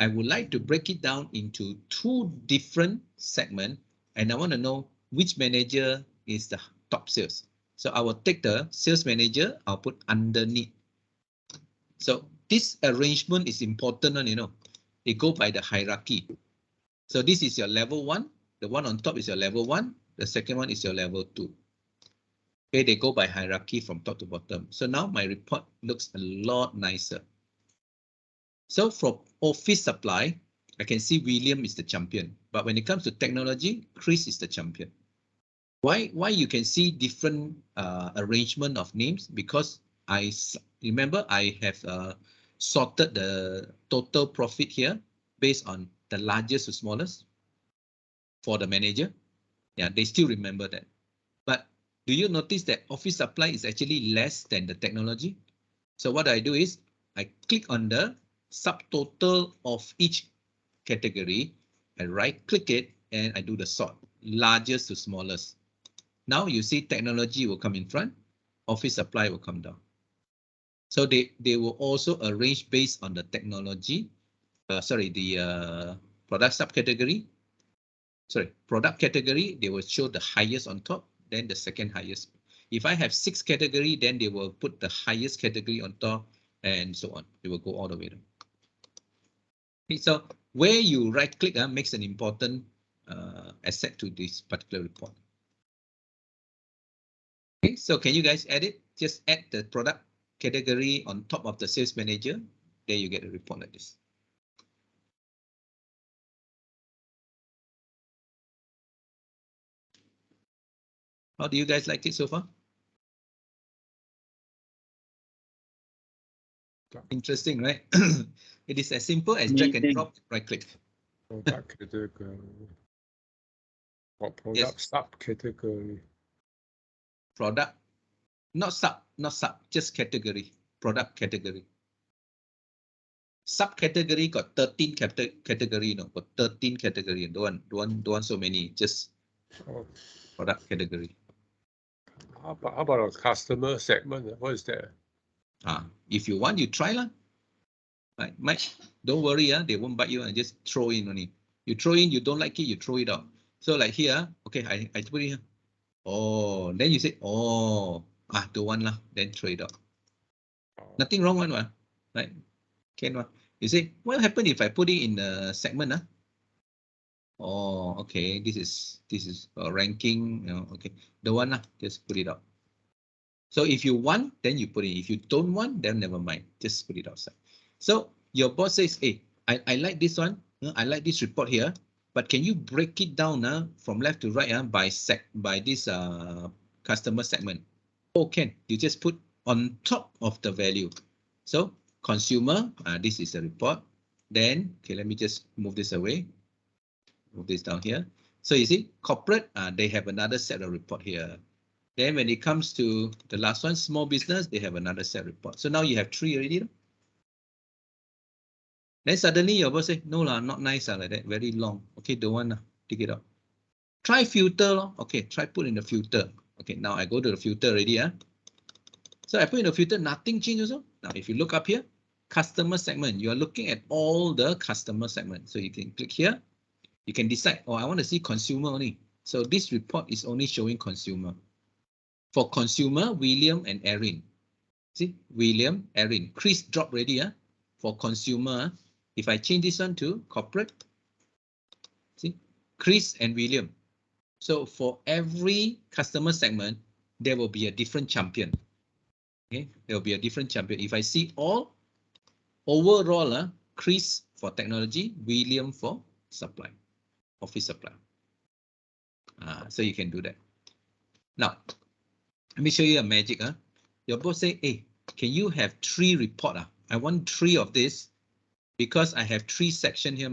Speaker 1: I would like to break it down into two different segments, and I want to know which manager is the top sales. So I will take the sales manager, I'll put underneath. So this arrangement is important, It go by the hierarchy. So this is your level 1. The one on top is your level 1. The second one is your level 2. Okay, they go by hierarchy from top to bottom. So now my report looks a lot nicer. So for office supply, I can see William is the champion. But when it comes to technology, Chris is the champion. Why you can see different arrangement of names? Because I remember I have sorted the total profit here based on the largest to smallest for the manager. Yeah, they still remember that. But do you notice that office supply is actually less than the technology? So what I do is I click on the subtotal of each category, I right click it and I do the sort, largest to smallest. Now you see technology will come in front, office supply will come down. So they will also arrange based on the technology, the product subcategory. Sorry, product category, they will show the highest on top, then the second highest. If I have 6 category, then they will put the highest category on top and so on. They will go all the way down. Okay, so where you right click makes an important asset to this particular report. Okay, so can you guys add it? Just add the product category on top of the sales manager. There you get a report like this. How do you guys like it so far? Interesting, right? It is as simple as drag and drop, right click.
Speaker 4: Product category. What product
Speaker 1: Yes.
Speaker 4: subcategory?
Speaker 1: Product, not sub, just category, product category. Subcategory got 13 category, got 13 category. Don't want so many, just product category.
Speaker 4: How about a customer segment? What is that?
Speaker 1: If you want, you try lah. Right, Mike, don't worry, they won't bite you and just throw in only. You throw in, you don't like it, you throw it out. So like here, okay, I put it here. Oh, then you say, don't want lah, then throw it out. Nothing wrong one, right? Can one. You say, what happened if I put it in the segment? Oh, okay, this is ranking, okay. The one, just put it out. So if you want, then you put it. If you don't want, then never mind. Just put it outside. So your boss says, hey, I like this one. I like this report here. But can you break it down from left to right by this customer segment? Oh, can. You just put on top of the value. So consumer, this is a report. Then, okay, let me just move this away. Move this down here. So you see, corporate, they have another set of report here. Then when it comes to the last one, small business, they have another set report. So now you have 3 already. Then suddenly your boss say, no, not nice like that, very long. Okay, don't want, take it out. Try filter. Okay, try put in the filter. Okay, now I go to the filter already. So I put in the filter, nothing changed also. Now if you look up here, customer segment, you are looking at all the customer segments. So you can click here. You can decide, oh, I want to see consumer only. So this report is only showing consumer. For consumer, William and Erin. See, William, Erin. Chris dropped already. For consumer, if I change this one to corporate, see, Chris and William. So for every customer segment, there will be a different champion. Okay, there will be a different champion. If I see all, overall, Chris for technology, William for supply, office supply. So you can do that. Now, let me show you a magic. Your boss say, hey, can you have 3 report? I want 3 of this because I have 3 sections here.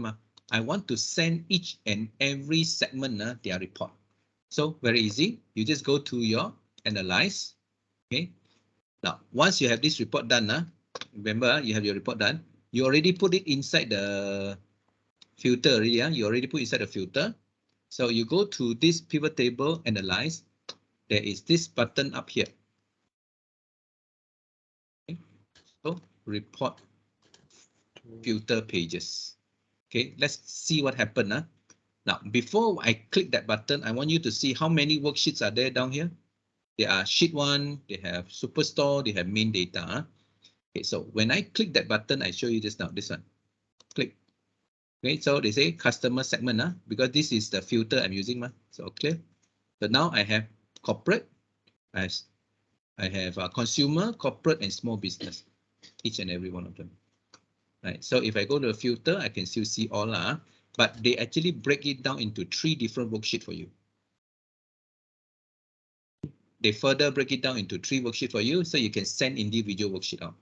Speaker 1: I want to send each and every segment their report. So very easy. You just go to your analyze. Okay. Now, once you have this report done, remember you have your report done. You already put it inside the filter already. You already put inside the filter. So you go to this pivot table analyze. There is this button up here. Okay. So report filter pages. Okay, let's see what happened. Now, before I click that button, I want you to see how many worksheets are there down here. There are sheet 1, they have superstore, they have main data. Okay, so when I click that button, I show you just now, this one. Click. Okay, so they say customer segment, because this is the filter I'm using. So clear. So now I have corporate, I have consumer, corporate, and small business, each and every one of them. Right. So if I go to the filter, I can still see all, but they actually break it down into 3 different worksheets for you. They further break it down into 3 worksheets for you, so you can send individual worksheet out.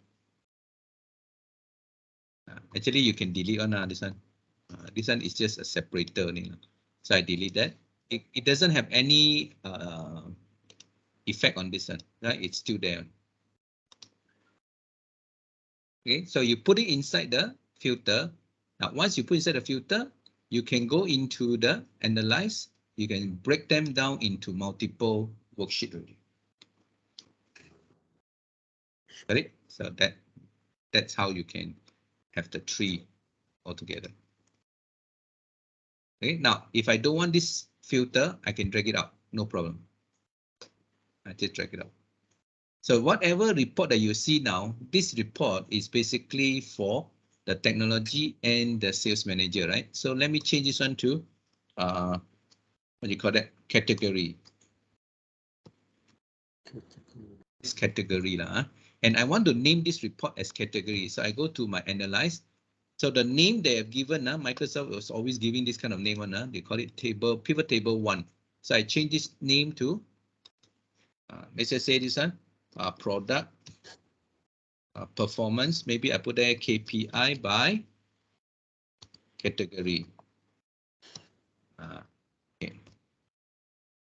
Speaker 1: Actually, you can delete on this one. This one is just a separator. So I delete that. It doesn't have any effect on this one. Right? It's still there. Okay, so you put it inside the filter. Now, once you put inside the filter, you can go into the analyze. You can break them down into multiple worksheets already. Got it? So that's how you can have the 3 altogether. Okay, now if I don't want this filter, I can drag it out, no problem. I just drag it out. So whatever report that you see now, this report is basically for the technology and the sales manager, right? So let me change this one to what do you call that? Category. This category and I want to name this report as category. So I go to my analyze. So the name they have given, Microsoft was always giving this kind of name they call it table, pivot table 1. So I change this name to, let's just say this one, product performance. Maybe I put there KPI by category. Okay.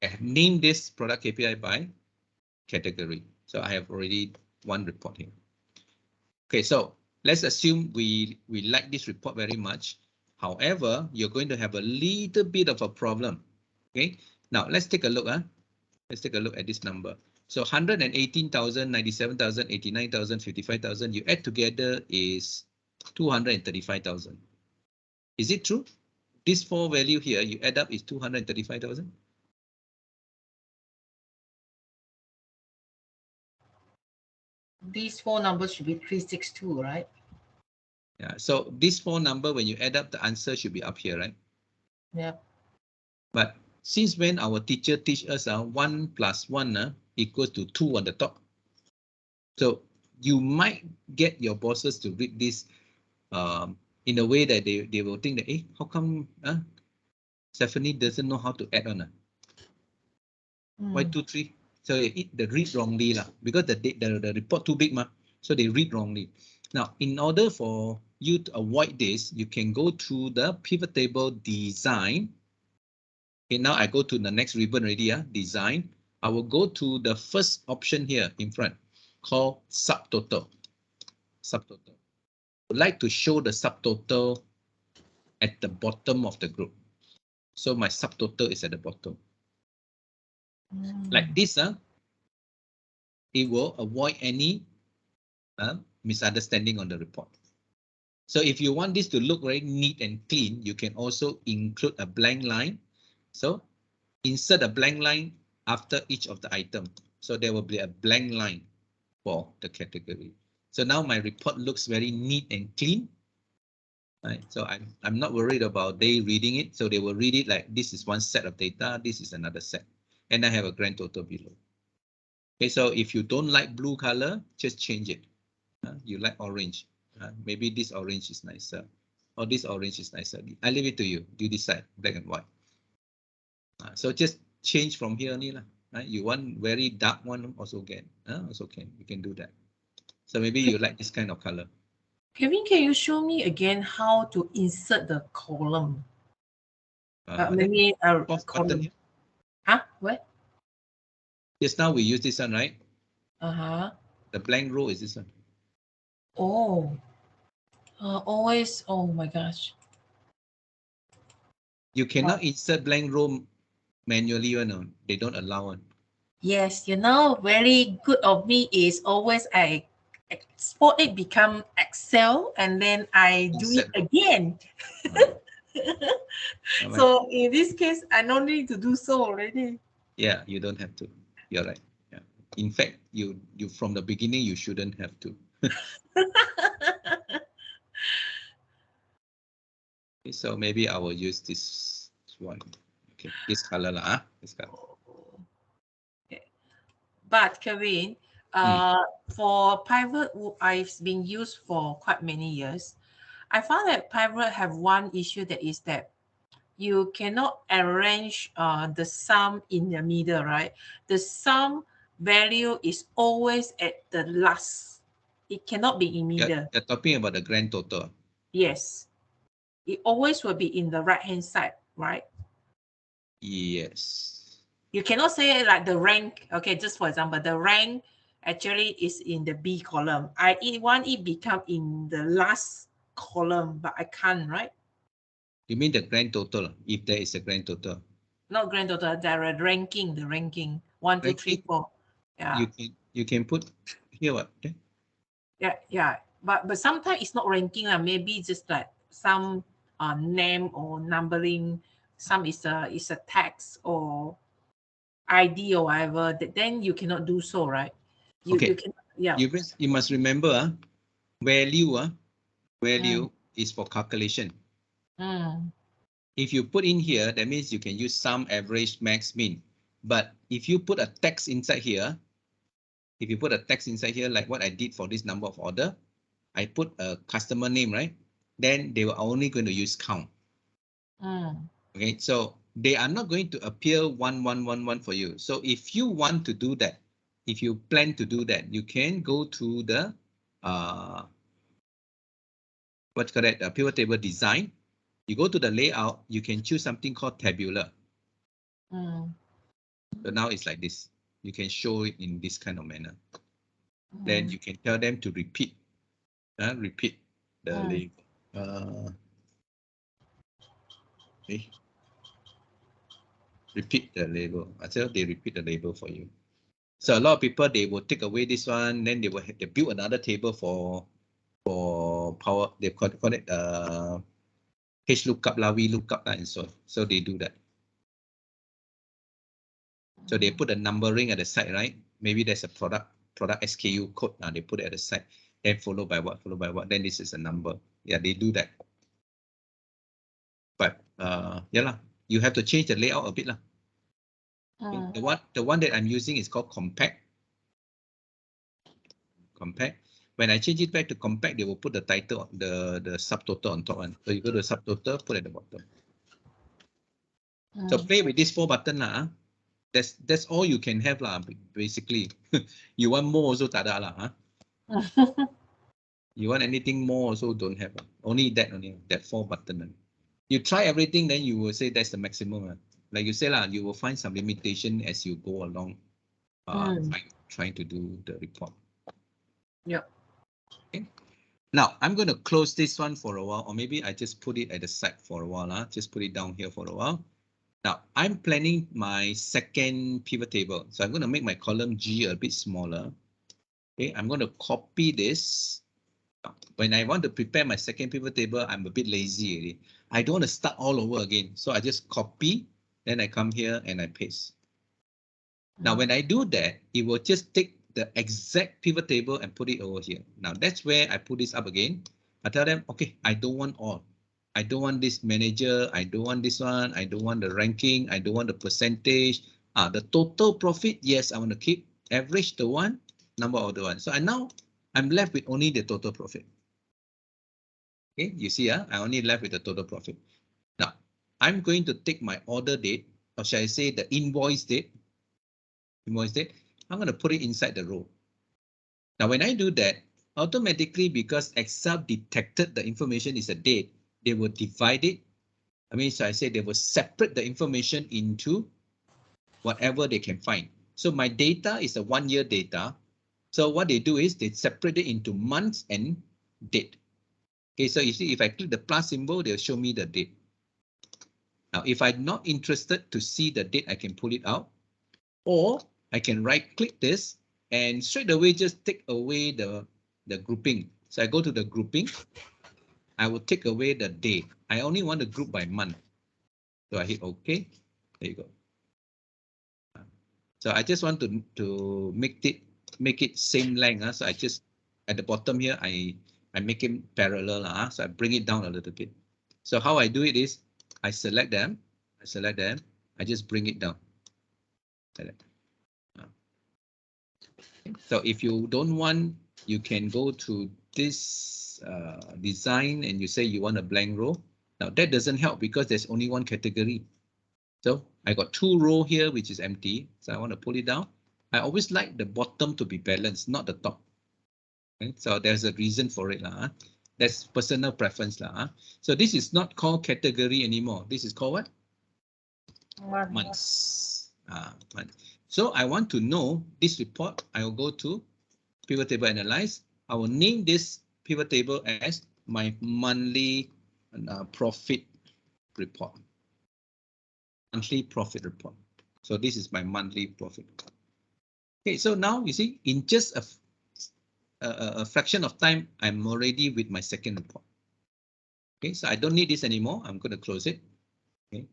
Speaker 1: I have named this product KPI by category. So I have already 1 report here. Okay, so let's assume we like this report very much. However, you're going to have a little bit of a problem. Okay, now let's take a look. Let's take a look at this number. So 118,000, 97,000, 89,000, 55,000, you add together is 235,000. Is it true? This 4 value here, you add up is 235,000?
Speaker 2: These 4 numbers should be 362, right?
Speaker 1: Yeah, so these four number, when you add up, the answer should be up here, right?
Speaker 2: Yeah.
Speaker 1: But since when our teacher teach us 1 plus 1 equals to 2 on the top. So you might get your bosses to read this in a way that they will think that, how come Stephanie doesn't know how to add on? Why 2, 3? So they read wrongly because the report too big, so they read wrongly. Now, in order for you to avoid this, you can go through the pivot table design. Okay, now I go to the next ribbon already, design. I will go to the first option here in front, called subtotal. Subtotal. I would like to show the subtotal at the bottom of the group. So my subtotal is at the bottom. Like this, it will avoid any misunderstanding on the report. So if you want this to look very neat and clean, you can also include a blank line. So insert a blank line after each of the item. So there will be a blank line for the category. So now my report looks very neat and clean. Right? So I'm not worried about they reading it. So they will read it like this is one set of data, this is another set. And I have a grand total below. Okay, so if you don't like blue color, just change it. You like orange. Maybe this orange is nicer. Or this orange is nicer. I leave it to you. You decide, black and white. So just change from here only. Right? You want very dark one, also can. Also can. You can do that. So maybe you like this kind of color.
Speaker 2: Kevin, can you show me again how to insert the column? Maybe a column.
Speaker 1: Here.
Speaker 2: What?
Speaker 1: Just now we use this one, right?
Speaker 2: The
Speaker 1: blank row is this one.
Speaker 2: Oh. Always. Oh my gosh.
Speaker 1: You cannot insert blank row manually, they don't allow one.
Speaker 2: Yes, very good of me is always I export it, become Excel, and then I do it again. So in this case, I don't need to do so already.
Speaker 1: Yeah, you don't have to. You're right. Yeah. In fact, you from the beginning, you shouldn't have to. Okay, so maybe I will use this one. Okay, this color this color.
Speaker 2: Okay. But Kevin, for Pivot, I've been used for quite many years. I found that Pivot have one issue that is that you cannot arrange the sum in the middle, right? The sum value is always at the last. It cannot be in middle.
Speaker 1: You're talking about the grand total.
Speaker 2: Yes. It always will be in the right-hand side, right?
Speaker 1: Yes.
Speaker 2: You cannot say like the rank. Okay, just for example, the rank actually is in the B column. I want it become in the last column, but I can't, right?
Speaker 1: You mean the grand total, if there is a grand total?
Speaker 2: Not grand total, there are ranking, the ranking. 1, 2, 3, 4. Yeah.
Speaker 1: You can put here what? Okay.
Speaker 2: Yeah. But sometimes it's not ranking, maybe just like some name or numbering, some is a text or ID or whatever, then you cannot do so, right? You can, yeah.
Speaker 1: You must remember value is for calculation. If you put in here, that means you can use sum, average, max, min. But if you put a text inside here, like what I did for this number of order, I put a customer name, right? Then they were only going to use count. Okay, so they are not going to appear 1, 1, 1, 1 for you. So if you want to do that, if you plan to do that, you can go to the what's called that, pivot table design. You go to the layout, you can choose something called tabular. So now it's like this. You can show it in this kind of manner. Then you can tell them to repeat the label. Okay. Repeat the label. Until they repeat the label for you. So a lot of people, they will take away this one, then they build another table for power. They call it H lookup, V lookup, and so they do that. So they put a numbering at the side, right? Maybe there's a product SKU code. Now they put it at the side, then followed by what? Then this is a number. Yeah, they do that. But yeah lah, you have to change the layout a bit lah. The one that I'm using is called compact. Compact. When I change it back to compact, they will put the title, the subtotal on top one. So you go to the subtotal, put at the bottom. So play with this 4 button lah. That's all you can have lah. Basically, you want more also tak ada lah. You want anything more also don't have. Only that 4 button. You try everything, then you will say that's the maximum. Like you say lah, you will find some limitation as you go along. Trying to do the report.
Speaker 2: Yeah.
Speaker 1: Okay. Now I'm going to close this one for a while, or maybe I just put it at the side for a while. Just put it down here for a while. Now I'm planning my second pivot table. So I'm going to make my column G a bit smaller. Okay, I'm going to copy this. When I want to prepare my second pivot table, I'm a bit lazy already. I don't want to start all over again. So I just copy, then I come here and I paste. Now, when I do that, it will just take the exact pivot table and put it over here. Now, that's where I put this up again. I tell them, okay, I don't want all. I don't want this manager. I don't want this one. I don't want the ranking. I don't want the percentage. The total profit, yes, I want to keep. Average, the one. Number of the one. So now I'm left with only the total profit. Okay, you see, I only left with the total profit. Now, I'm going to take my order date, or shall I say the invoice date. I'm going to put it inside the row. Now, when I do that, automatically, because Excel detected the information is a date, they will divide it. So I say they will separate the information into whatever they can find. So my data is a 1-year data. So what they do is they separate it into months and date. Okay, so you see, if I click the plus symbol, they'll show me the date. Now, if I'm not interested to see the date, I can pull it out, or I can right-click this and straight away just take away the grouping. So I go to the grouping. I will take away the day. I only want to group by month. So I hit OK. There you go. So I just want to make it same length. So I just at the bottom here I make it parallel. So I bring it down a little bit. So how I do it is I select them. I just bring it down. Like that. So if you don't want, you can go to this design and you say you want a blank row. Now that doesn't help because there's only one category. So I got 2 rows here, which is empty. So I want to pull it down. I always like the bottom to be balanced, not the top. Okay? So there's a reason for it. That's personal preference. So this is not called category anymore. This is called what? Months. Months. So I want to know this report. I will go to Pivot Table Analyze. I will name this pivot table as my monthly profit report. Monthly profit report. So this is my monthly profit report. Okay, so now you see, in just a fraction of time, I'm already with my second report. Okay, so I don't need this anymore. I'm going to close it. Okay.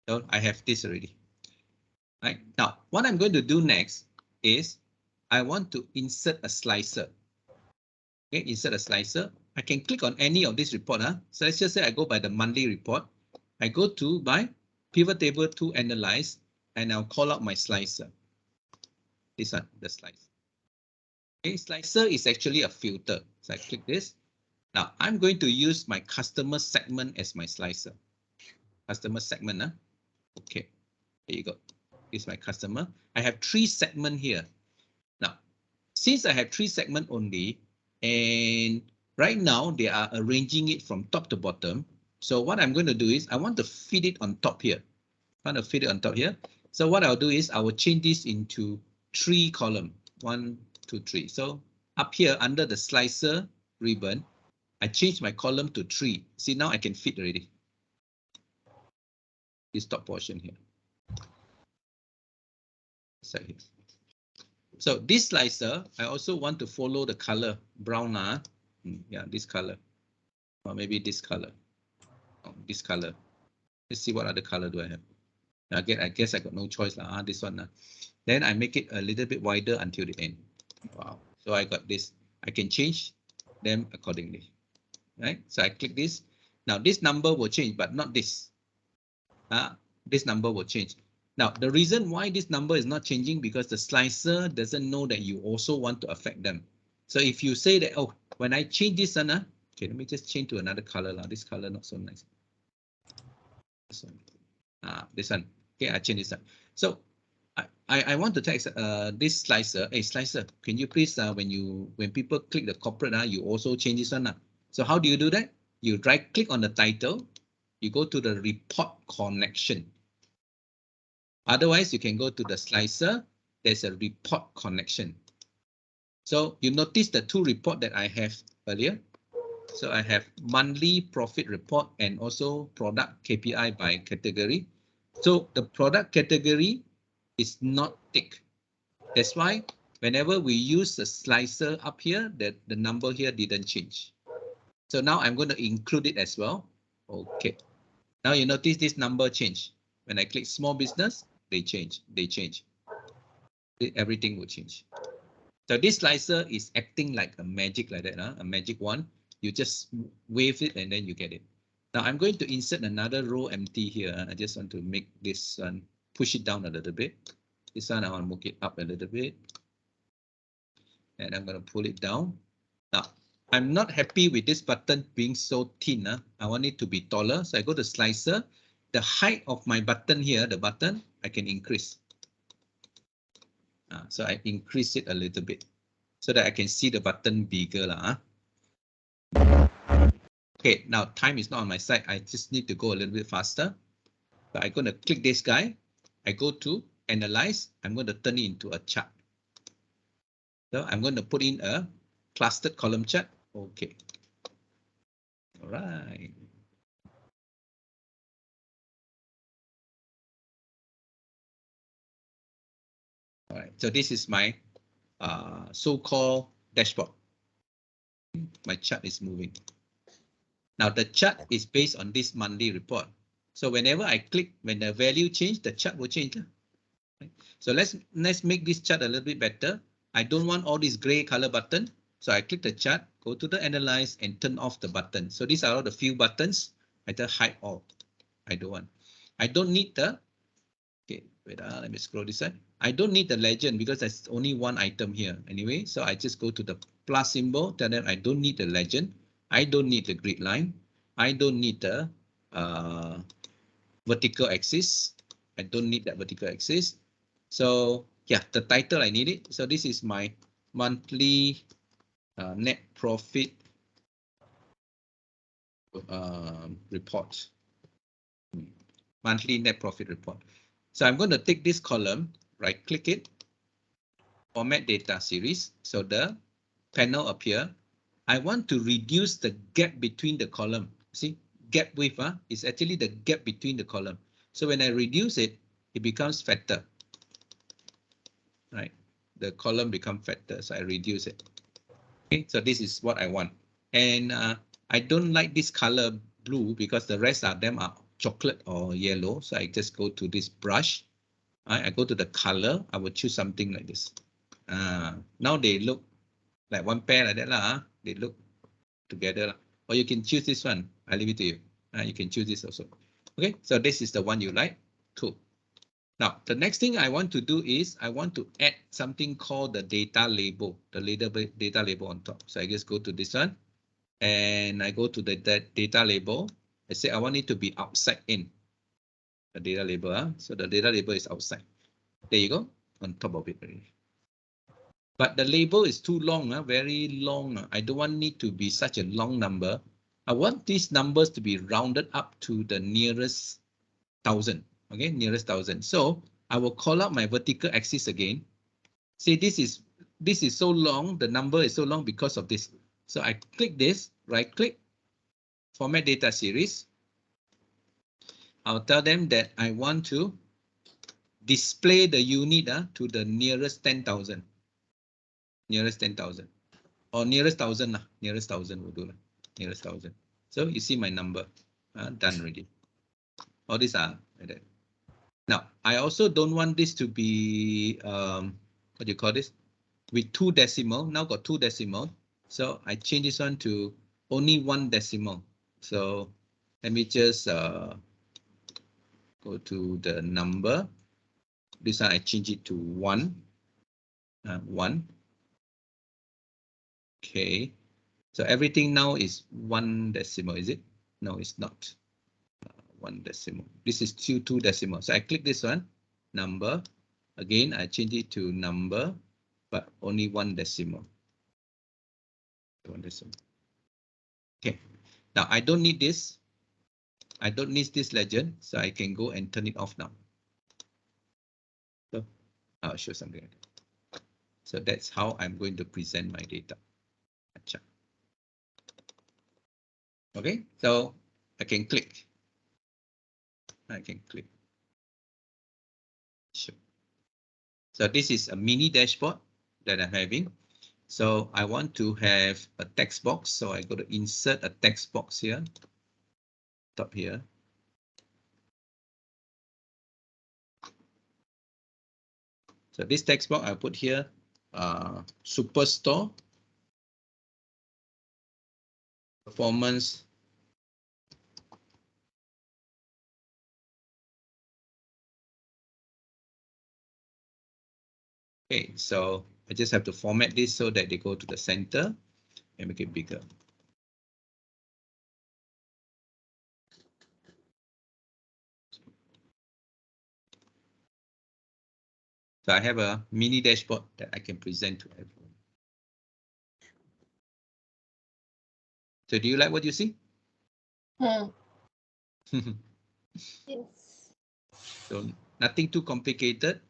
Speaker 1: So I have this already. Right now, what I'm going to do next is I want to insert a slicer. Okay, insert a slicer. I can click on any of this report. So let's just say I go by the monthly report. I go to my pivot table to analyze, and I'll call out my slicer. This one, the slicer. Okay, slicer is actually a filter. So I click this. Now I'm going to use my customer segment as my slicer. Customer segment. Okay, there you go. This is my customer. I have 3 segments here. Now, since I have 3 segments only, and right now they are arranging it from top to bottom. So what I'm going to do is I want to fit it on top here. So what I'll do is I will change this into 3 columns. 1, 2, 3. So up here under the slicer ribbon, I changed my column to 3. See, now I can fit already. This top portion here. So this slicer, I also want to follow the color brown. Yeah, this color, or maybe this color. This color. Let's see what other color do I have. Again, I guess I got no choice. This one. Then I make it a little bit wider until the end. Wow. So I got this. I can change them accordingly. Right? So I click this. Now this number will change, but not this. This number will change. Now, the reason why this number is not changing because the slicer doesn't know that you also want to affect them. So if you say that, oh, when I change this one, okay, let me just change to another color. This color not so nice. This one. This one. Okay, I change this one. So I want to text this slicer. Hey, slicer, can you please when people click the corporate, you also change this one. So how do you do that? You right click on the title, you go to the report connection. Otherwise, you can go to the slicer. There's a report connection. So you notice the two reports that I have earlier. So I have monthly profit report and also product KPI by category. So the product category is not tick. That's why whenever we use the slicer up here, the number here didn't change. So now I'm going to include it as well. Okay. Now you notice this number change. When I click small business, they change. Everything will change. So this slicer is acting like a magic like that, a magic wand. You just wave it and then you get it. Now I'm going to insert another row empty here. I just want to make this one, push it down a little bit. This one I want to move it up a little bit. And I'm going to pull it down. Now, I'm not happy with this button being so thin. I want it to be taller. So I go to slicer. The height of my button here, the button, I can increase. So I increase it a little bit so that I can see the button bigger. Okay, now time is not on my side. I just need to go a little bit faster. So I'm going to click this guy. I go to analyze. I'm going to turn it into a chart. So I'm going to put in a clustered column chart. Okay. All right. All right. So this is my so-called dashboard. My chart is moving. Now the chart is based on this monthly report. So whenever I click, when the value change, the chart will change. So let's make this chart a little bit better. I don't want all this gray color button. So I click the chart, go to the analyze and turn off the button. So these are all the few buttons. I just hide all. I don't want. I don't need the, okay, wait, let me scroll this side. I don't need the legend because there's only one item here anyway. So I just go to the plus symbol, tell them I don't need the legend. I don't need the grid line. I don't need the vertical axis. I don't need that vertical axis. So yeah, the title I need it. So this is my monthly net profit report. Monthly net profit report. So I'm going to take this column, right click it, format data series. So the panel appear. I want to reduce the gap between the column. See, gap width is actually the gap between the column. So when I reduce it, it becomes fatter. Right, the column becomes fatter, so I reduce it. Okay, so this is what I want. And I don't like this color blue because the rest of them are chocolate or yellow. So I just go to this brush. I go to the color. I will choose something like this. Now they look like one pair like that. They look together. Or you can choose this one. I leave it to you. You can choose this also. Okay, so this is the one you like. Cool. Now, the next thing I want to do is I want to add something called the data label, the data label on top. So I just go to this one and I go to the data label. I say I want it to be outside in the data label. So the data label is outside. There you go, on top of it. But the label is too long, very long. I don't want it to be such a long number. I want these numbers to be rounded up to the nearest 1,000. Okay, nearest 1,000. So I will call out my vertical axis again. See, this is so long. The number is so long because of this. So I click this, right click, format data series. I'll tell them that I want to display the unit to the nearest 10,000. Nearest 10,000 or nearest 1,000. Nearest 1,000 will do. Nearest 1,000. So you see my number done already. All these are like that. Now, I also don't want this to be, what do you call this? With 2 decimal, now got 2 decimal. So I change this one to only 1 decimal. So let me just go to the number. This one I change it to 1. 1. Okay. So everything now is 1 decimal, is it? No, it's not. 1 decimal. This is 2 decimal. So I click this one, number. Again, I change it to number, but only 1 decimal. 1 decimal. Okay. Now I don't need this. I don't need this legend, so I can go and turn it off now. So I'll show something like that. So that's how I'm going to present my data. Okay, so I can click. I can click. Sure. So this is a mini dashboard that I'm having. So I want to have a text box. So I go to insert a text box here, top here. So this text box I put here, Superstore performance. Okay, so I just have to format this so that they go to the center and make it bigger. So I have a mini dashboard that I can present to everyone. So do you like what you see?
Speaker 2: Yes.
Speaker 1: So nothing too complicated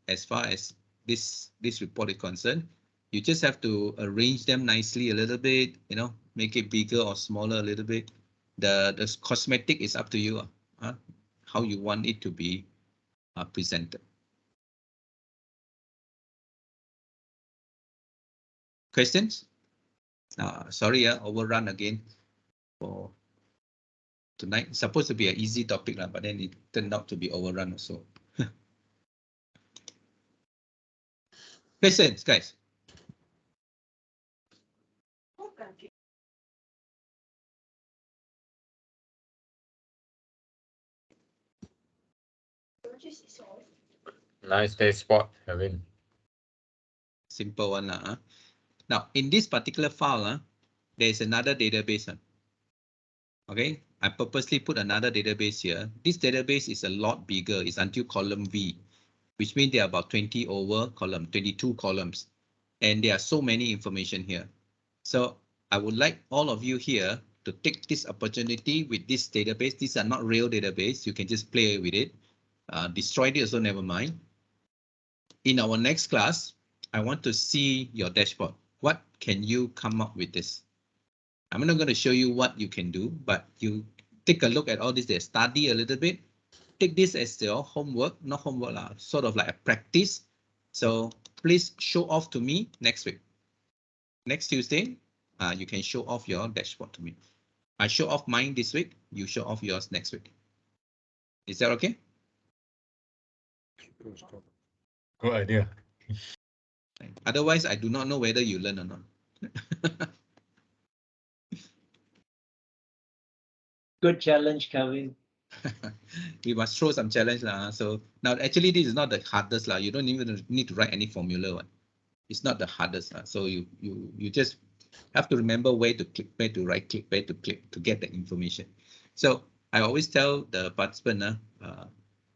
Speaker 1: as far as this report is concerned. You just have to arrange them nicely a little bit, you know, make it bigger or smaller a little bit. The cosmetic is up to you, how you want it to be presented. Questions? Sorry, overrun again for tonight. It's supposed to be an easy topic, but then it turned out to be overrun also. Questions, guys?
Speaker 3: Nice day spot, Kevin.
Speaker 1: Simple one. Now, in this particular file, there is another database. Okay, I purposely put another database here. This database is a lot bigger. It's until column V, which means there are about 20 over column, 22 columns. And there are so many information here. So I would like all of you here to take this opportunity with this database. These are not real database. You can just play with it. Destroy it also, never mind. In our next class, I want to see your dashboard. What can you come up with this? I'm not going to show you what you can do, but you take a look at all this, study a little bit. Take this as your homework, not homework, sort of like a practice. So please show off to me next week. Next Tuesday, you can show off your dashboard to me. I show off mine this week. You show off yours next week. Is that okay?
Speaker 3: Good idea.
Speaker 1: Otherwise, I do not know whether you learn or not.
Speaker 5: Good challenge, Kevin.
Speaker 1: We must throw some challenge. So now actually this is not the hardest. You don't even need to write any formula one. It's not the hardest. So you just have to remember where to click, where to right click, where to click to get the information. So I always tell the participant,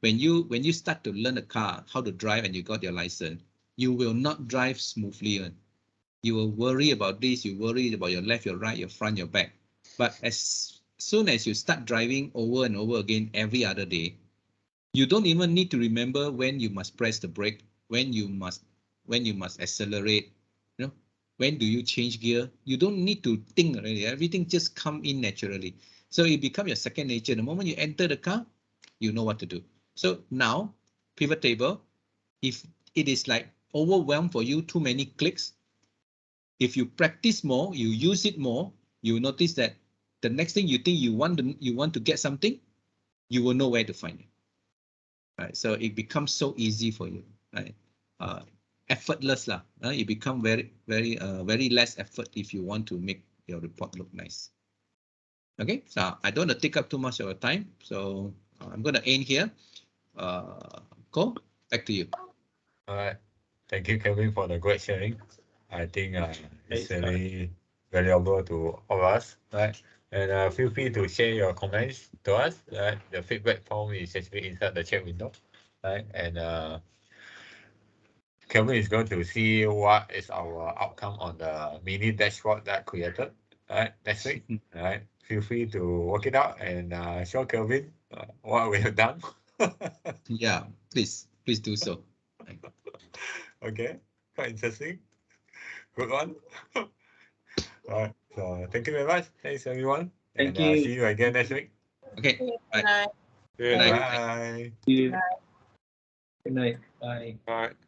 Speaker 1: when you start to learn a car, how to drive, and you got your license, you will not drive smoothly. You will worry about this, you worry about your left, your right, your front, your back. But as soon as you start driving over and over again every other day, you don't even need to remember when you must press the brake, when you must accelerate, you know, when do you change gear. You don't need to think already. Everything just come in naturally. So it becomes your second nature. The moment you enter the car, you know what to do. So now, pivot table, if it is like overwhelmed for you, too many clicks, if you practice more, you use it more, you notice that the next thing you think you want to get something, you will know where to find it. Right, so it becomes so easy for you. Right, effortless lah. It become very less effort if you want to make your report look nice. Okay, so I don't want to take up too much of your time, so I'm going to end here. Cole, back to you.
Speaker 3: All right. Thank you, Kevin, for the great sharing. I think it's very valuable to all of us, right? And feel free to share your comments to us. Right? The feedback form is actually inside the chat window, right? And Kevin is going to see what is our outcome on the mini dashboard that I created, right? Next week, right? Feel free to work it out and show Kevin what we have done.
Speaker 1: Yeah, please do so.
Speaker 3: Okay, quite interesting. Good one. All right. So thank you very much. Thanks everyone.
Speaker 5: Thank
Speaker 3: and
Speaker 5: you.
Speaker 3: see you again next week.
Speaker 1: Okay,
Speaker 2: Good
Speaker 1: bye.
Speaker 2: night.
Speaker 4: Good
Speaker 1: Bye.
Speaker 4: night.
Speaker 3: Bye.
Speaker 5: Good night. Bye.
Speaker 4: Bye.